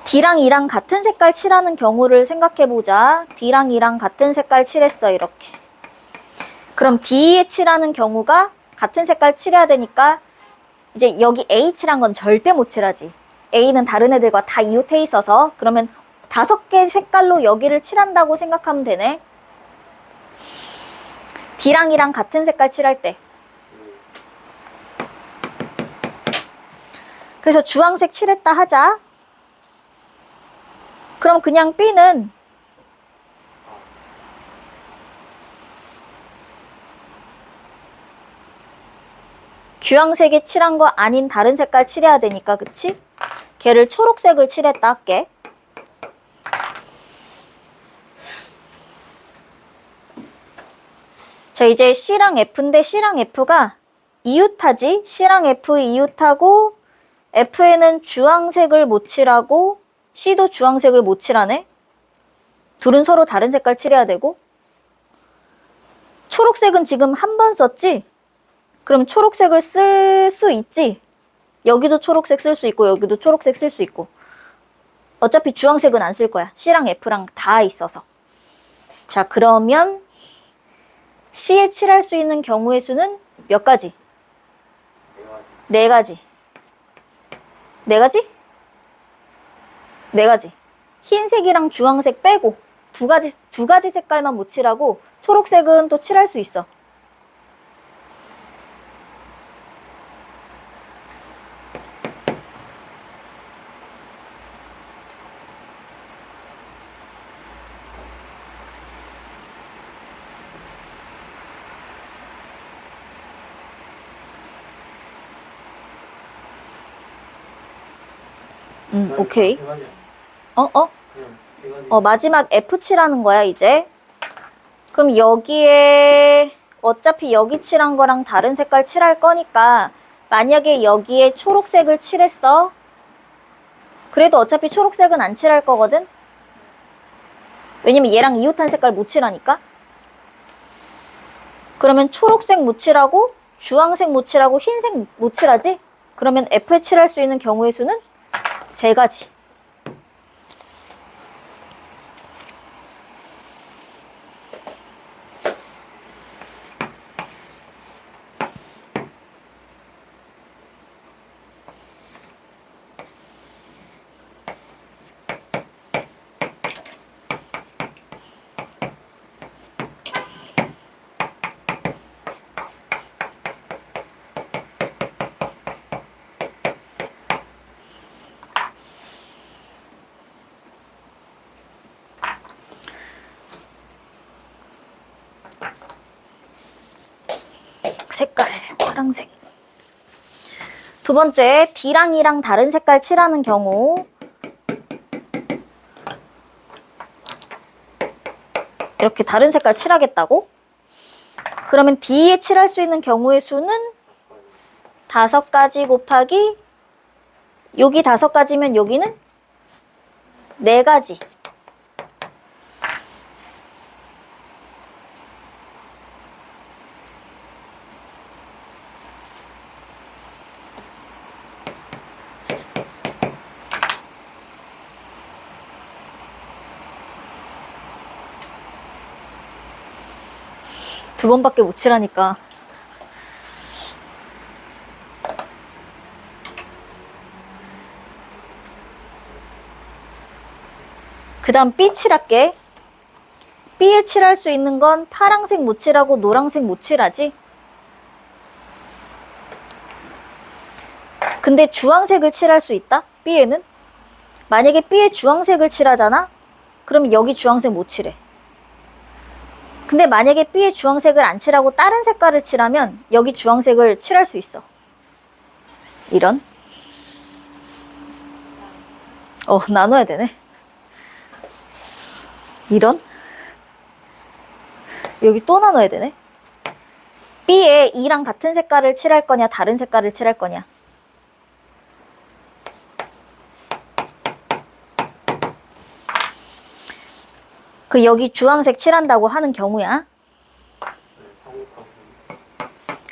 D랑 E랑 같은 색깔 칠하는 경우를 생각해보자. D랑 E랑 같은 색깔 칠했어, 이렇게. 그럼 D에 칠하는 경우가 같은 색깔 칠해야 되니까 이제 여기 A 칠한 건 절대 못 칠하지. A는 다른 애들과 다 이웃해 있어서 그러면 5개 색깔로 여기를 칠한다고 생각하면 되네. D랑 E랑 같은 색깔 칠할 때. 그래서 주황색 칠했다 하자. 그럼 그냥 B는 주황색에 칠한 거 아닌 다른 색깔 칠해야 되니까, 그치? 걔를 초록색을 칠했다 할게. 자, 이제 C랑 F인데 C랑 F가 이웃하지? C랑 F 이웃하고 F에는 주황색을 못 칠하고 C도 주황색을 못 칠하네? 둘은 서로 다른 색깔 칠해야 되고. 초록색은 지금 한 번 썼지? 그럼 초록색을 쓸 수 있지? 여기도 초록색 쓸 수 있고 여기도 초록색 쓸 수 있고. 어차피 주황색은 안 쓸 거야. C랑 F랑 다 있어서. 자, 그러면 C에 칠할 수 있는 경우의 수는 몇 가지? 4가지. 4가지? 4가지. 흰색이랑 주황색 빼고 두 가지 색깔만 못 칠하고 초록색은 또 칠할 수 있어. 오케이. 세 가지야. 어? 그냥 세 가지. 마지막 F 칠하는 거야, 이제. 그럼 여기에 어차피 여기 칠한 거랑 다른 색깔 칠할 거니까 만약에 여기에 초록색을 칠했어. 그래도 어차피 초록색은 안 칠할 거거든? 왜냐면 얘랑 이웃한 색깔 못 칠하니까. 그러면 초록색 못 칠하고 주황색 못 칠하고 흰색 못 칠하지? 그러면 F에 칠할 수 있는 경우의 수는 3가지. 색깔 파란색. 두 번째, D랑 E랑 다른 색깔 칠하는 경우 이렇게 다른 색깔 칠하겠다고? 그러면 D에 칠할 수 있는 경우의 수는 5가지 곱하기 여기 5가지면 여기는 4가지. 두 번밖에 못 칠하니까. 그 다음 B 칠할게. B에 칠할 수 있는 건 파랑색 못 칠하고 노랑색 못 칠하지? 근데 주황색을 칠할 수 있다? B에는? 만약에 B에 주황색을 칠하잖아? 그럼 여기 주황색 못 칠해. 근데 만약에 B에 주황색을 안 칠하고 다른 색깔을 칠하면 여기 주황색을 칠할 수 있어. 이런. 나눠야 되네. 이런. 여기 또 나눠야 되네. B에 E랑 같은 색깔을 칠할 거냐, 다른 색깔을 칠할 거냐. 그 여기 주황색 칠한다고 하는 경우야.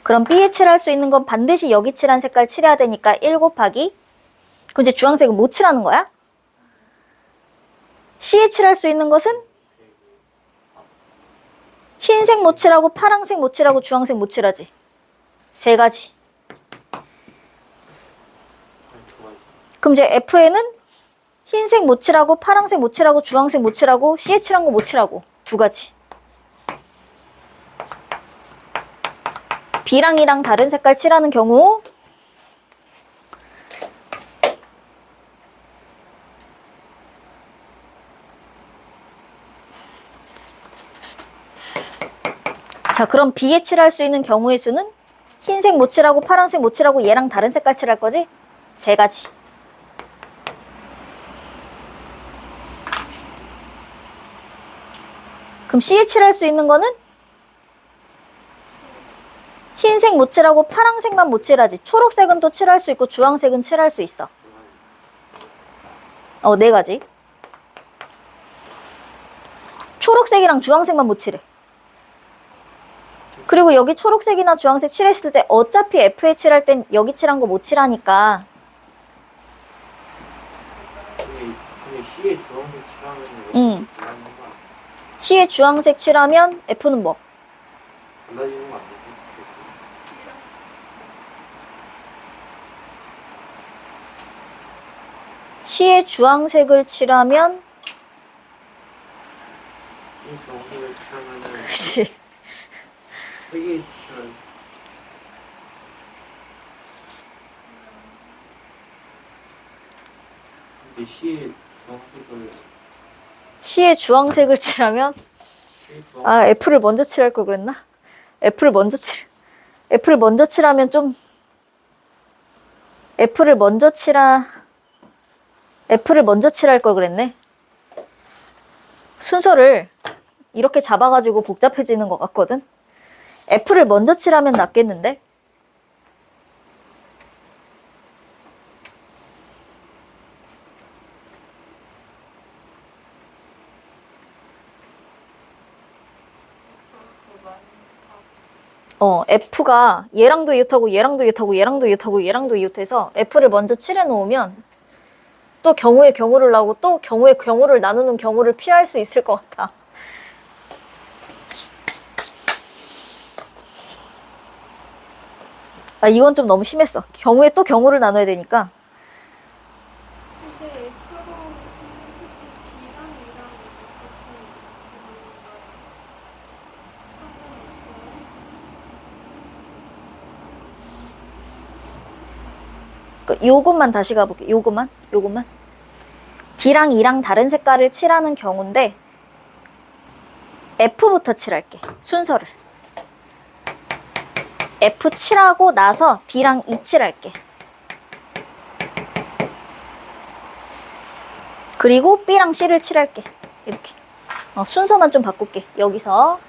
그럼 B에 칠할 수 있는 건 반드시 여기 칠한 색깔 칠해야 되니까 1 곱하기. 그럼 이제 주황색은 못 칠하는 거야. C에 칠할 수 있는 것은 흰색 못 칠하고 파랑색 못 칠하고 주황색 못 칠하지. 세 가지. 그럼 이제 F에는 흰색 못 칠하고 파랑색 못 칠하고 주황색 못 칠하고 C에 칠한 거 못 칠하고 두 가지. B랑 E랑 다른 색깔 칠하는 경우 자, 그럼 B에 칠할 수 있는 경우의 수는 흰색 못 칠하고 파란색 못 칠하고 얘랑 다른 색깔 칠할 거지? 세 가지. 그럼 C에 칠할 수 있는 거는 흰색 못 칠하고 파란색만 못 칠하지. 초록색은 또 칠할 수 있고 주황색은 칠할 수 있어. 네 가지. 초록색이랑 주황색만 못 칠해. 그리고 여기 초록색이나 주황색 칠했을 때 어차피 F에 칠할 땐 여기 칠한 거 못 칠하니까. 근데 C에 주황색 칠하면 응. 달라지는 거 아니야? C에 주황색 칠하면 F는 뭐? 달라지는 거 아니야? C에 주황색을 칠하면 C 주황색을 칠하면은 씨. 색이 근데 C에 주황색을 칠하면 F를 먼저 칠할 걸 그랬나? F를 먼저 칠하면 좀 F를 먼저 칠할 걸 그랬네. 순서를 이렇게 잡아가지고 복잡해지는 것 같거든. F를 먼저 칠하면 낫겠는데? F가 얘랑도 이웃하고 얘랑도 이웃하고 얘랑도 이웃하고 얘랑도 이웃해서 F를 먼저 칠해 놓으면 또 경우의 경우를 나오고 또 경우의 경우를 나누는 경우를 피할 수 있을 것 같아. 이건 좀 너무 심했어. 경우에 또 경우를 나눠야 되니까. 근데 F로 B랑 E랑 요것만 다시 가볼게. 요것만. D랑 E랑 다른 색깔을 칠하는 경우인데 F부터 칠할게. 순서를. F 칠하고 나서 D랑 E 칠할게. 그리고 B랑 C를 칠할게. 이렇게. 순서만 좀 바꿀게. 여기서.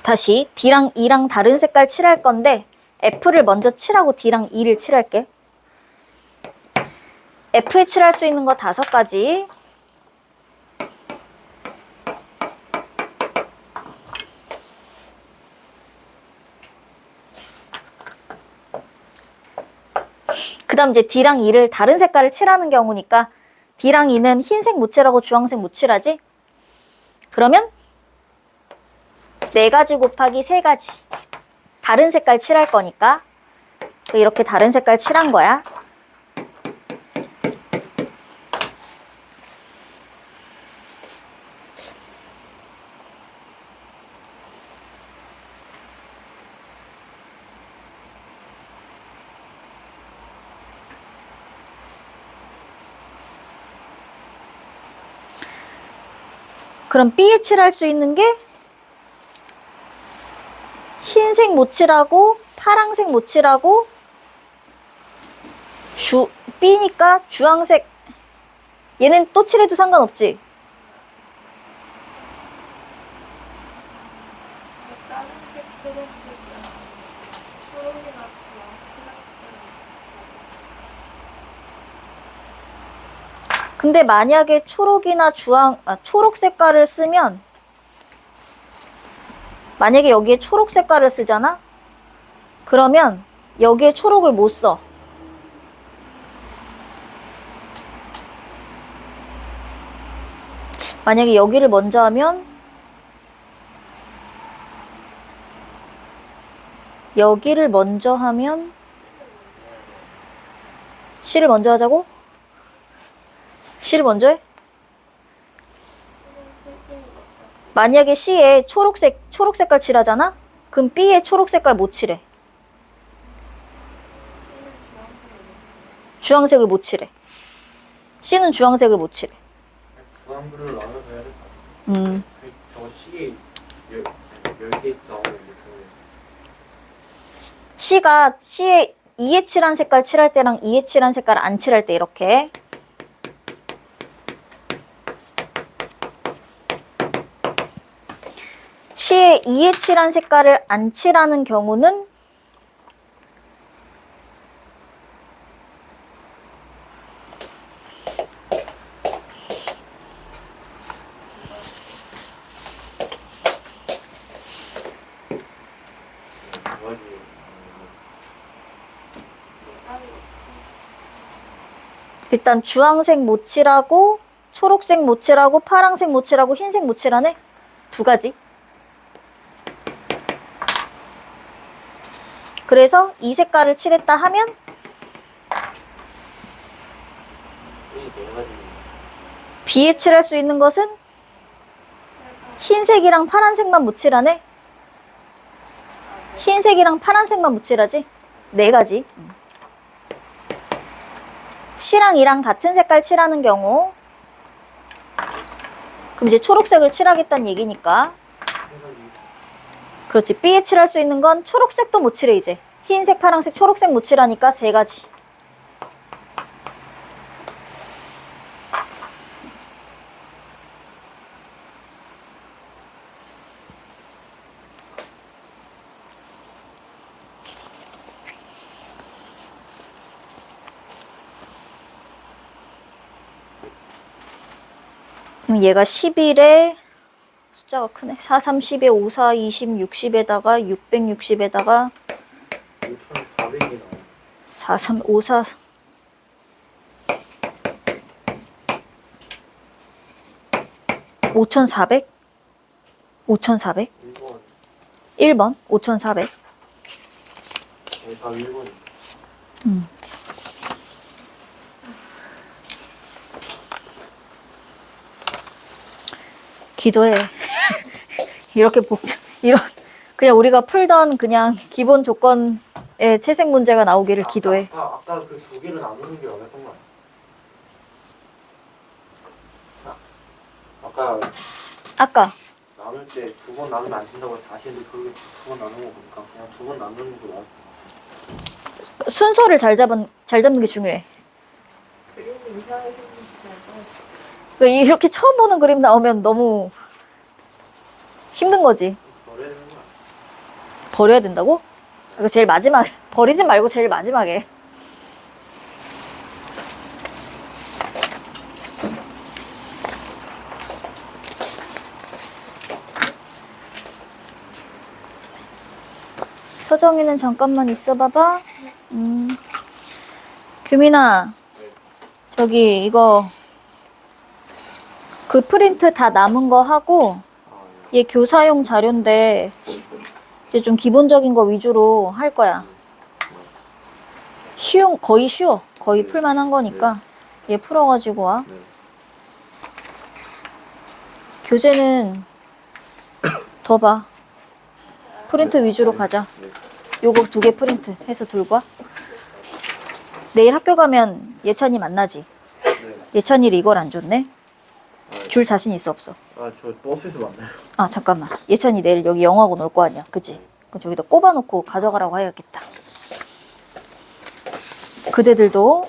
다시 D랑 E랑 다른 색깔 칠할 건데 F를 먼저 칠하고 D랑 E를 칠할게. F에 칠할 수 있는 거 5가지. 그 다음 이제 D랑 E를 다른 색깔을 칠하는 경우니까 D랑 E는 흰색 못 칠하고 주황색 못 칠하지? 그러면 4가지 곱하기 3가지. 다른 색깔 칠할 거니까 이렇게 다른 색깔 칠한 거야. 그럼 B에 칠할 수 있는 게 흰색 못 칠하고 파랑색 못 칠하고 B니까 주황색. 얘는 또 칠해도 상관없지? 다른 색 칠했을 때 초록이나 주황 칠했을 때 근데 만약에 초록이나 초록 색깔을 쓰면 만약에 여기에 초록 색깔을 쓰잖아? 그러면 여기에 초록을 못 써. 만약에 여기를 먼저 하면 여기를 먼저 하면 C를 먼저 하자고? C를 먼저 해? 만약에 C에 초록 색깔 칠하잖아? 그럼 B에 초록 색깔 못 칠해. 주황색을 못 칠해. C는 주황색을 못 칠해. 구간부를 나눠서 해야 될 것 같아. 저거 C에 10개 나오는 C가 C에 2에 칠한 색깔 칠할 때랑 2에 칠한 색깔 안 칠할 때 이렇게. C에 2에 칠한 색깔을 안 칠하는 경우는 일단 주황색 못 칠하고 초록색 못 칠하고 파랑색 못 칠하고 흰색 못 칠하네? 2가지. 그래서 이 색깔을 칠했다 하면 B에 칠할 수 있는 것은 흰색이랑 파란색만 못 칠하네? 흰색이랑 파란색만 못 칠하지? 4가지. C랑 E랑 같은 색깔 칠하는 경우 그럼 이제 초록색을 칠하겠다는 얘기니까 그렇지. B에 칠할 수 있는 건 초록색도 못 칠해 이제. 흰색, 파란색, 초록색 못 칠하니까 3가지. 그럼 얘가 11에 숫자가 크네. 4, 3, 10에 5, 4, 20, 60에다가 660에다가 5,400이 나오네. 4, 3, 5, 4 5,400? 5,400? 1번. 1번 5,400. 다 1번. 기도해. 이렇게 이런 그냥 우리가 풀던 그냥 기본 조건의 채색 문제가 나오기를 기도해. 아까 그 2개를 나누는 게 어렵던 거 아니야? 아까 나눌 때 2번 나누면 안 된다고 다시 했는데 그렇게 2번 나누는 거 보니까 그냥 2번 나누는 거 나아. 순서를 잘 잡는 게 중요해. 그림이 이상하게 생기지 말고. 그러니까 이렇게 처음 보는 그림 나오면 너무 힘든 거지. 버려야 되는 거 아니야? 버려야 된다고? 이거 제일 마지막, 버리지 말고 제일 마지막에. 서정이는 잠깐만 있어봐봐. 규민아, 저기 이거 그 프린트 다 남은 거 하고 얘 교사용 자료인데 이제 좀 기본적인 거 위주로 할 거야. 거의 쉬워. 거의 풀만한 거니까 얘 풀어가지고 와. 네. 교재는 더 봐. 프린트 위주로 가자. 네. 요거 2개 프린트 해서 들고 와. 내일 학교 가면 예찬이 만나지. 네. 예찬이를 이걸 안 줬네. 줄 자신 있어 없어? 아, 저 버스에서 만나요. 아 잠깐만. 예찬이 내일 여기 영어학원 올 거 아니야, 그치? 그럼 저기다 꼽아놓고 가져가라고 해야겠다. 그대들도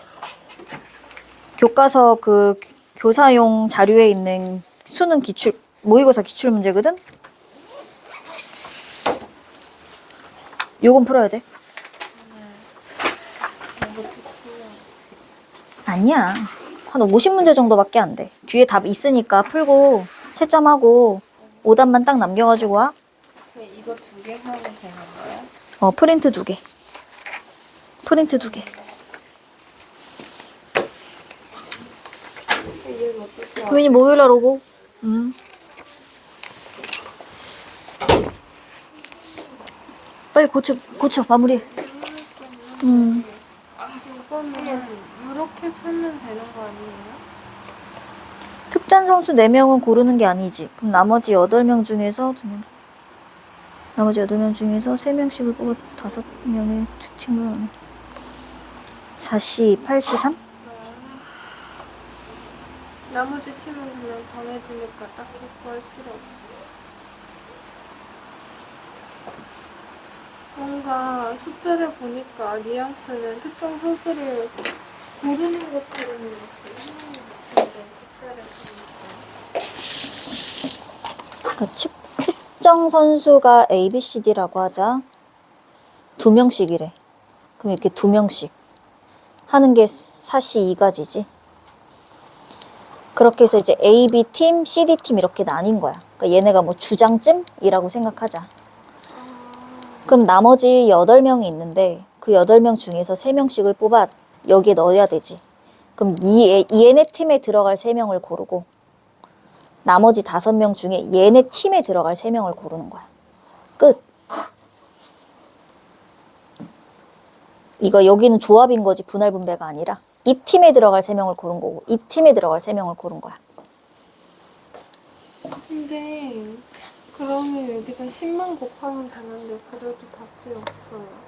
교과서 그 교사용 자료에 있는 수능 기출 모의고사 기출 문제거든. 요건 풀어야 돼. 아니야. 한 50문제 정도밖에 안 돼. 뒤에 답 있으니까 풀고 채점하고 오답만 딱 남겨가지고 와. 이거 2개 하면 되는 거야? 프린트 2개. 프린트 2개. 이걸 어떻게 규민이 목요일날 오고. 빨리 고쳐 마무리해. 이거는 이렇게 풀면 되는 거 아니에요? 특전 선수 4명은 고르는 게 아니지. 그럼 나머지 8명 중에서 2명. 나머지 8명 중에서 3명씩을 뽑아 5명의 팀으로 하는. 4시 8시 3? 나머지 팀은 그냥 정해지니까 딱히 구할 필요 없고. 뭔가 숫자를 보니까 뉘앙스는 특정 선수를 고르는 것처럼 이렇게 하는 것 같은데 숫자를 보니까. 그러니까 특정 선수가 A, B, C, D라고 하자. 2명씩이래. 그럼 이렇게 2명씩 하는 게 사시 2가지지. 그렇게 해서 이제 A, B 팀, C, D 팀 이렇게 나뉜 거야. 그러니까 얘네가 뭐 주장쯤이라고 생각하자. 그럼 나머지 8명이 있는데 그 8명 중에서 3명씩을 뽑아 여기에 넣어야 되지. 그럼 얘네 팀에 들어갈 3명을 고르고 나머지 5명 중에 얘네 팀에 들어갈 3명을 고르는 거야. 끝. 이거 여기는 조합인 거지 분할 분배가 아니라 이 팀에 들어갈 3명을 고른 거고 이 팀에 들어갈 3명을 고른 거야. 근데 그러면 여기다 10만 곱하면 되는데 그래도 답지 없어요.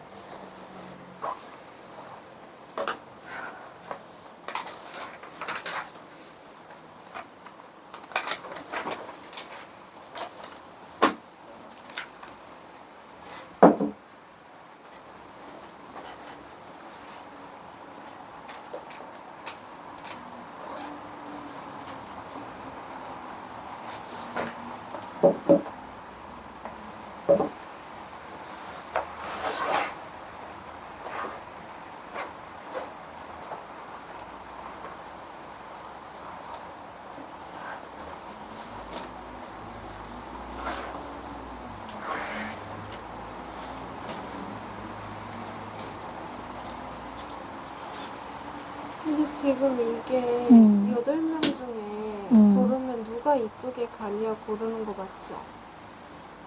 근데 지금 이게 8명 중에 고르면 누가 이쪽에 가냐 고르는 거 맞죠?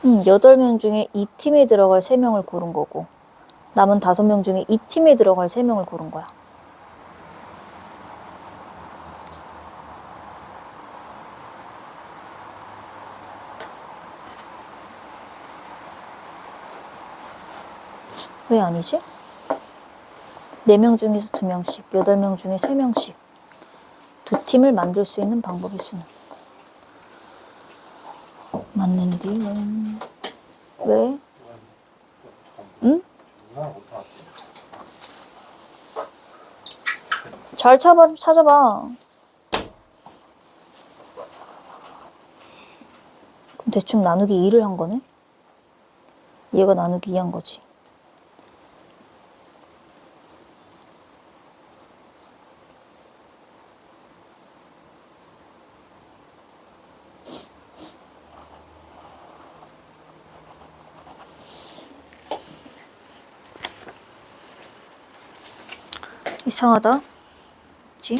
8명 중에 이 팀에 들어갈 3명을 고른 거고 남은 5명 중에 이 팀에 들어갈 3명을 고른 거야. 왜 아니지? 4명 중에서 2명씩, 8명 중에 3명씩 2팀을 만들 수 있는 방법일 수는. 맞는디? 왜? 응? 잘 찾아봐. 그럼 대충 나누기 2를 한 거네? 얘가 나누기 2 한 거지. 이상하다. 뭐지?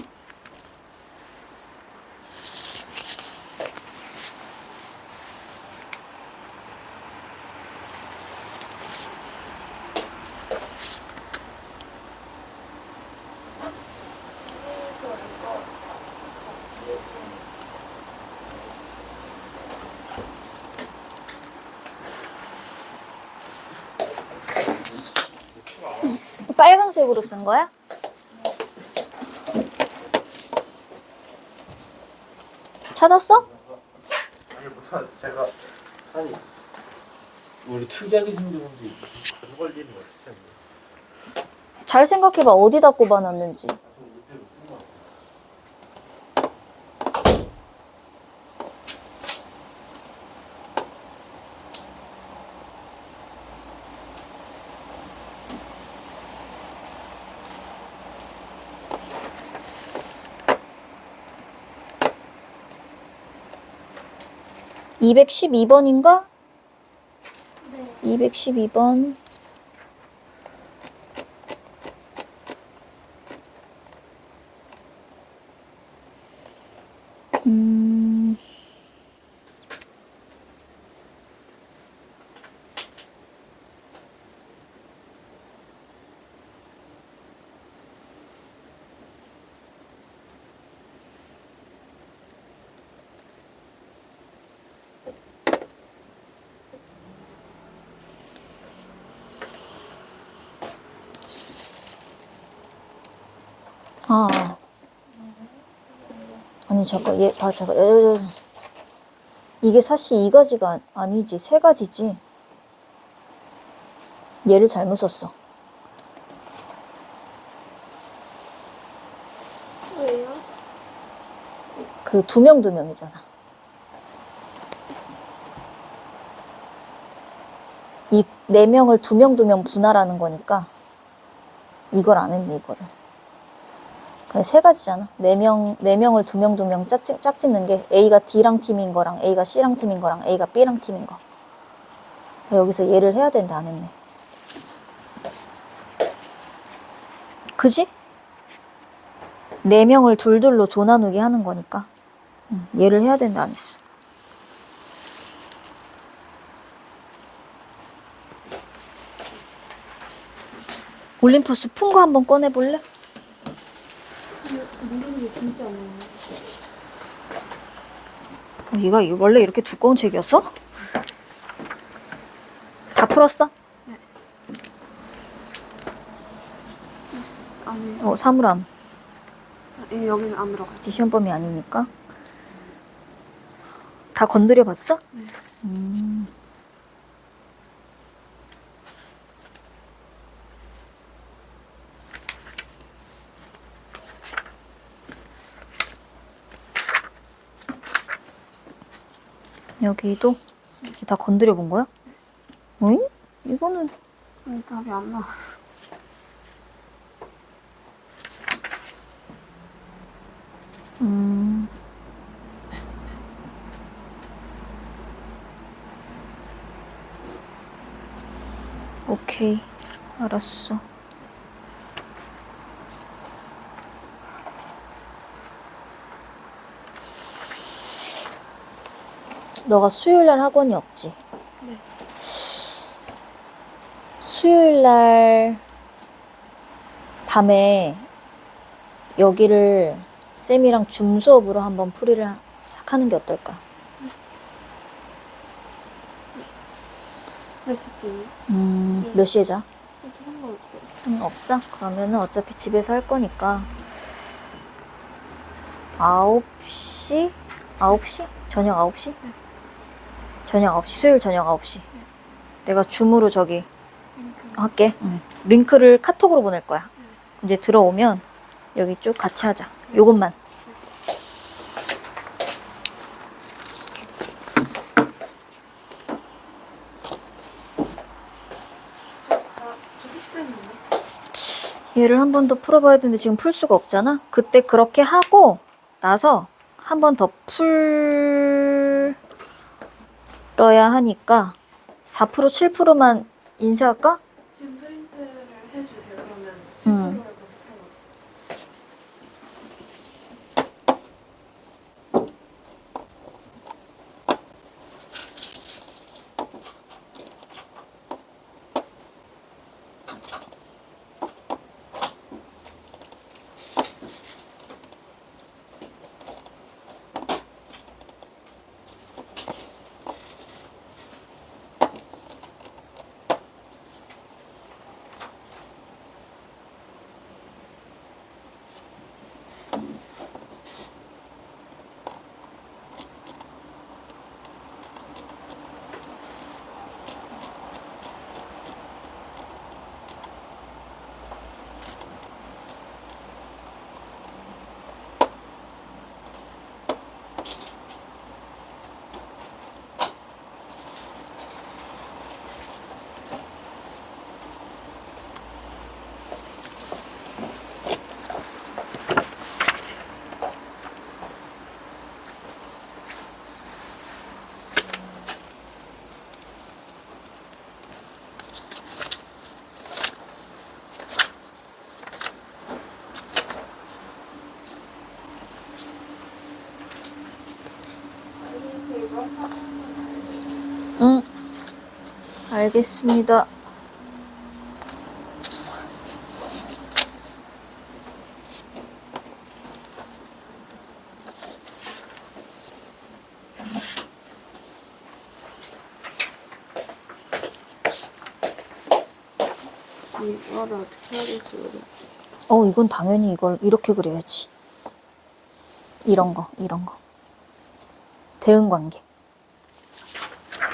빨간색으로 쓴 거야? 찾았어? 아니 못하겠어. 제가 아니 우리 특이하게 생긴 건데 가져갈 일은 없을 텐데. 잘 생각해봐. 어디다 꼽아놨는지. (212번인가) 212번. 아. 아니, 잠깐, 잠깐. 이게 사실 이 가지가 아니지. 세 가지지. 얘를 잘못 썼어. 왜요? 그 두 명이잖아. 이 네 명을 두 명 분할하는 거니까 이걸 안 했네, 이거를. 그냥 세 가지잖아. 네 명을 두 명 짝짓는 게 A가 D랑 팀인 거랑 A가 C랑 팀인 거랑 A가 B랑 팀인 거. 여기서 얘를 해야 되는데 안 했네. 그지? 네 명을 둘둘로 조 나누기 하는 거니까 얘를 해야 되는데 안 했어. 올림푸스 푼 거 한번 꺼내볼래? 모르는 게 진짜 많아요. 얘가 원래 이렇게 두꺼운 책이었어? 다 풀었어? 아니, 사물함. 여기는 안 들어가. 시험 범위 아니니까. 다 건드려 봤어? 네. 여기도 이렇게 다 건드려 본 거야? 응? 이거는 답이 안 나왔어. 오케이, 알았어. 너가 수요일날 학원이 없지? 네. 수요일날 밤에 여기를 쌤이랑 줌 수업으로 한번 풀이를 싹 하는 게 어떨까? 몇 시쯤이요? 몇 시에 자? 저 상관없어요. 없어? 그러면은 어차피 집에서 할 거니까 9시? 9시? 저녁 9시? 저녁 9시, 수요일 저녁 9시. 내가 줌으로 저기 할게. 링크를 카톡으로 보낼 거야. 이제 들어오면 여기 쭉 같이 하자. 요것만. 얘를 한 번 더 풀어봐야 되는데 지금 풀 수가 없잖아. 그때 그렇게 하고 나서 한 번 더 풀어야 하니까 4% 7%만 인쇄할까? 지금 프린트를 해주세요. 그러면 7%를 먼저 풀어볼게요. 알겠습니다. 이거를 어떻게 해야 될지 모르겠어. 이건 당연히 이걸 이렇게 그려야지. 이런 거. 대응 관계.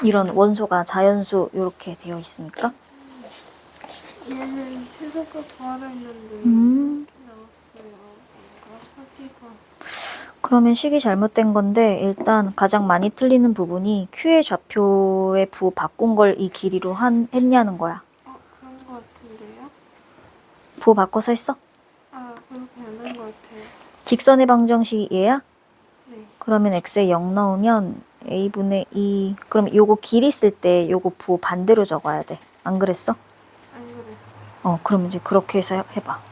이런 원소가 자연수 이렇게 되어 있으니까. 얘는 최소가 구하랬는데 이렇게 나왔어요. 뭔가 하기가. 그러면 식이 잘못된 건데 일단 가장 많이 틀리는 부분이 Q의 좌표의 부 바꾼 걸 이 길이로 했냐는 거야. 그런 거 같은데요? 부 바꿔서 했어? 그렇게 하는 거 같아요. 직선의 방정식이 얘야? 네. 그러면 x에 0 넣으면 a분의 2. 그럼 요거 길이 쓸 때 요거 부 반대로 적어야 돼. 안 그랬어? 안 그랬어. 그럼 이제 그렇게 해서 해봐.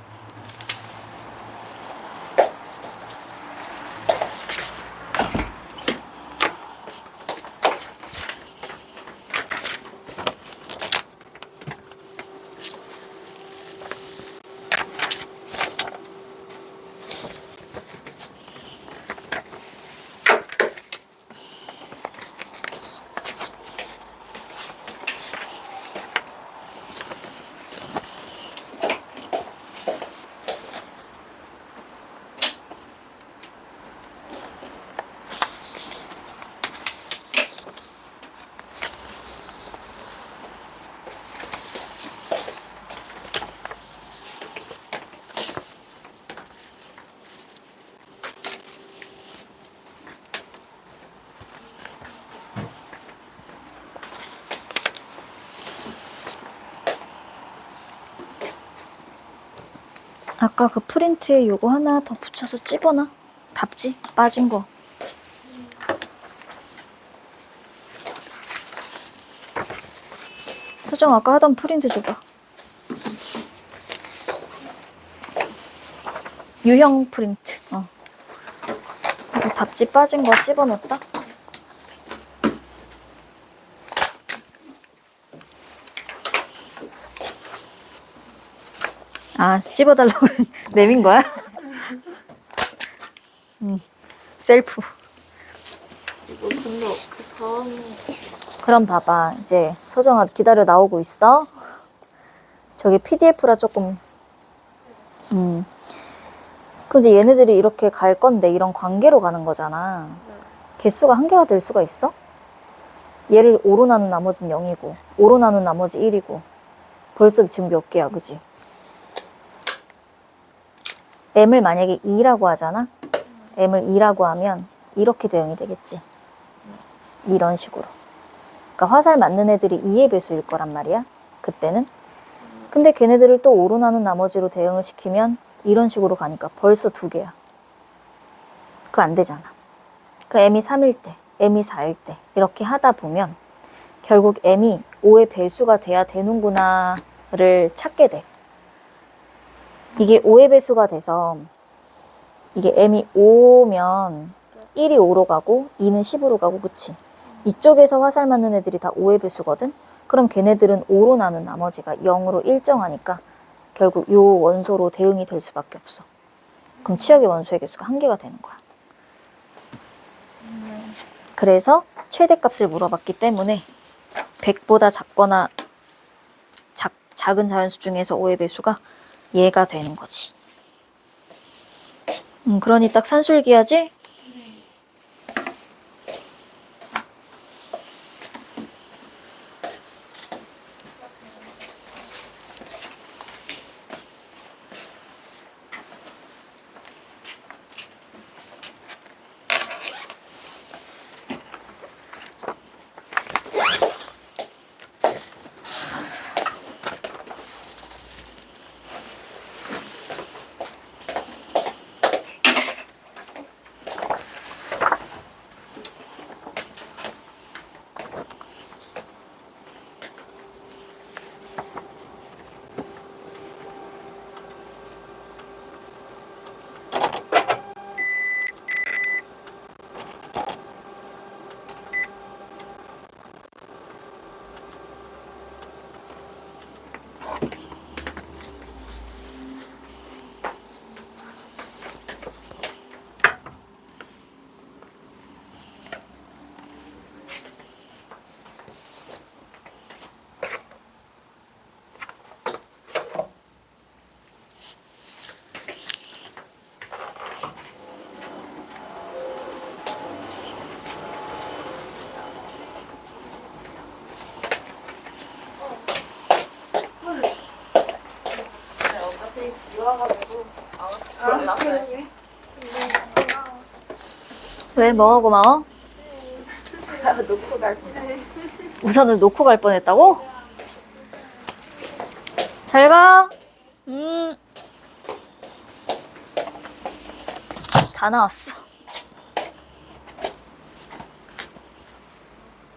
아까 그 프린트에 요거 하나 더 붙여서 찝어놔. 답지? 빠진 거. 서정 아까 하던 프린트 줘봐. 유형 프린트. 그래서 답지 빠진 거 찝어놓었다. 찝어달라고 내민 거야? 셀프. 이거 근데 그 다음에 그럼 봐봐. 이제 서정아 기다려 나오고 있어. 저게 PDF라 조금 그럼 이제 얘네들이 이렇게 갈 건데 이런 관계로 가는 거잖아. 개수가 한 개가 될 수가 있어? 얘를 5로 나눈 나머지는 0이고 5로 나눈 나머지 1이고 벌써 지금 몇 개야, 그지? m을 만약에 2라고 하잖아? m을 2라고 하면 이렇게 대응이 되겠지. 이런 식으로. 그러니까 화살 맞는 애들이 2의 배수일 거란 말이야. 그때는. 근데 걔네들을 또 5로 나눈 나머지로 대응을 시키면 이런 식으로 가니까 벌써 2개야. 그거 안 되잖아. 그 m이 3일 때, m이 4일 때 이렇게 하다 보면 결국 m이 5의 배수가 돼야 되는구나를 찾게 돼. 이게 5의 배수가 돼서 이게 m이 5면 1이 5로 가고 2는 10으로 가고 그치? 이쪽에서 화살 맞는 애들이 다 5의 배수거든? 그럼 걔네들은 5로 나눈 나머지가 0으로 일정하니까 결국 요 원소로 대응이 될 수밖에 없어. 그럼 치역의 원소의 개수가 1개가 되는 거야. 그래서 최대값을 물어봤기 때문에 100보다 작거나 작은 자연수 중에서 5의 배수가 얘가 되는 거지. 그러니 딱 산술기하지? 좋아가지고 아무튼 나왔어요. 그러게. 왜 뭐가 고마워? 놓고 갈 뻔. 우산을 놓고 갈 뻔했다고? 잘 가. 다 나왔어.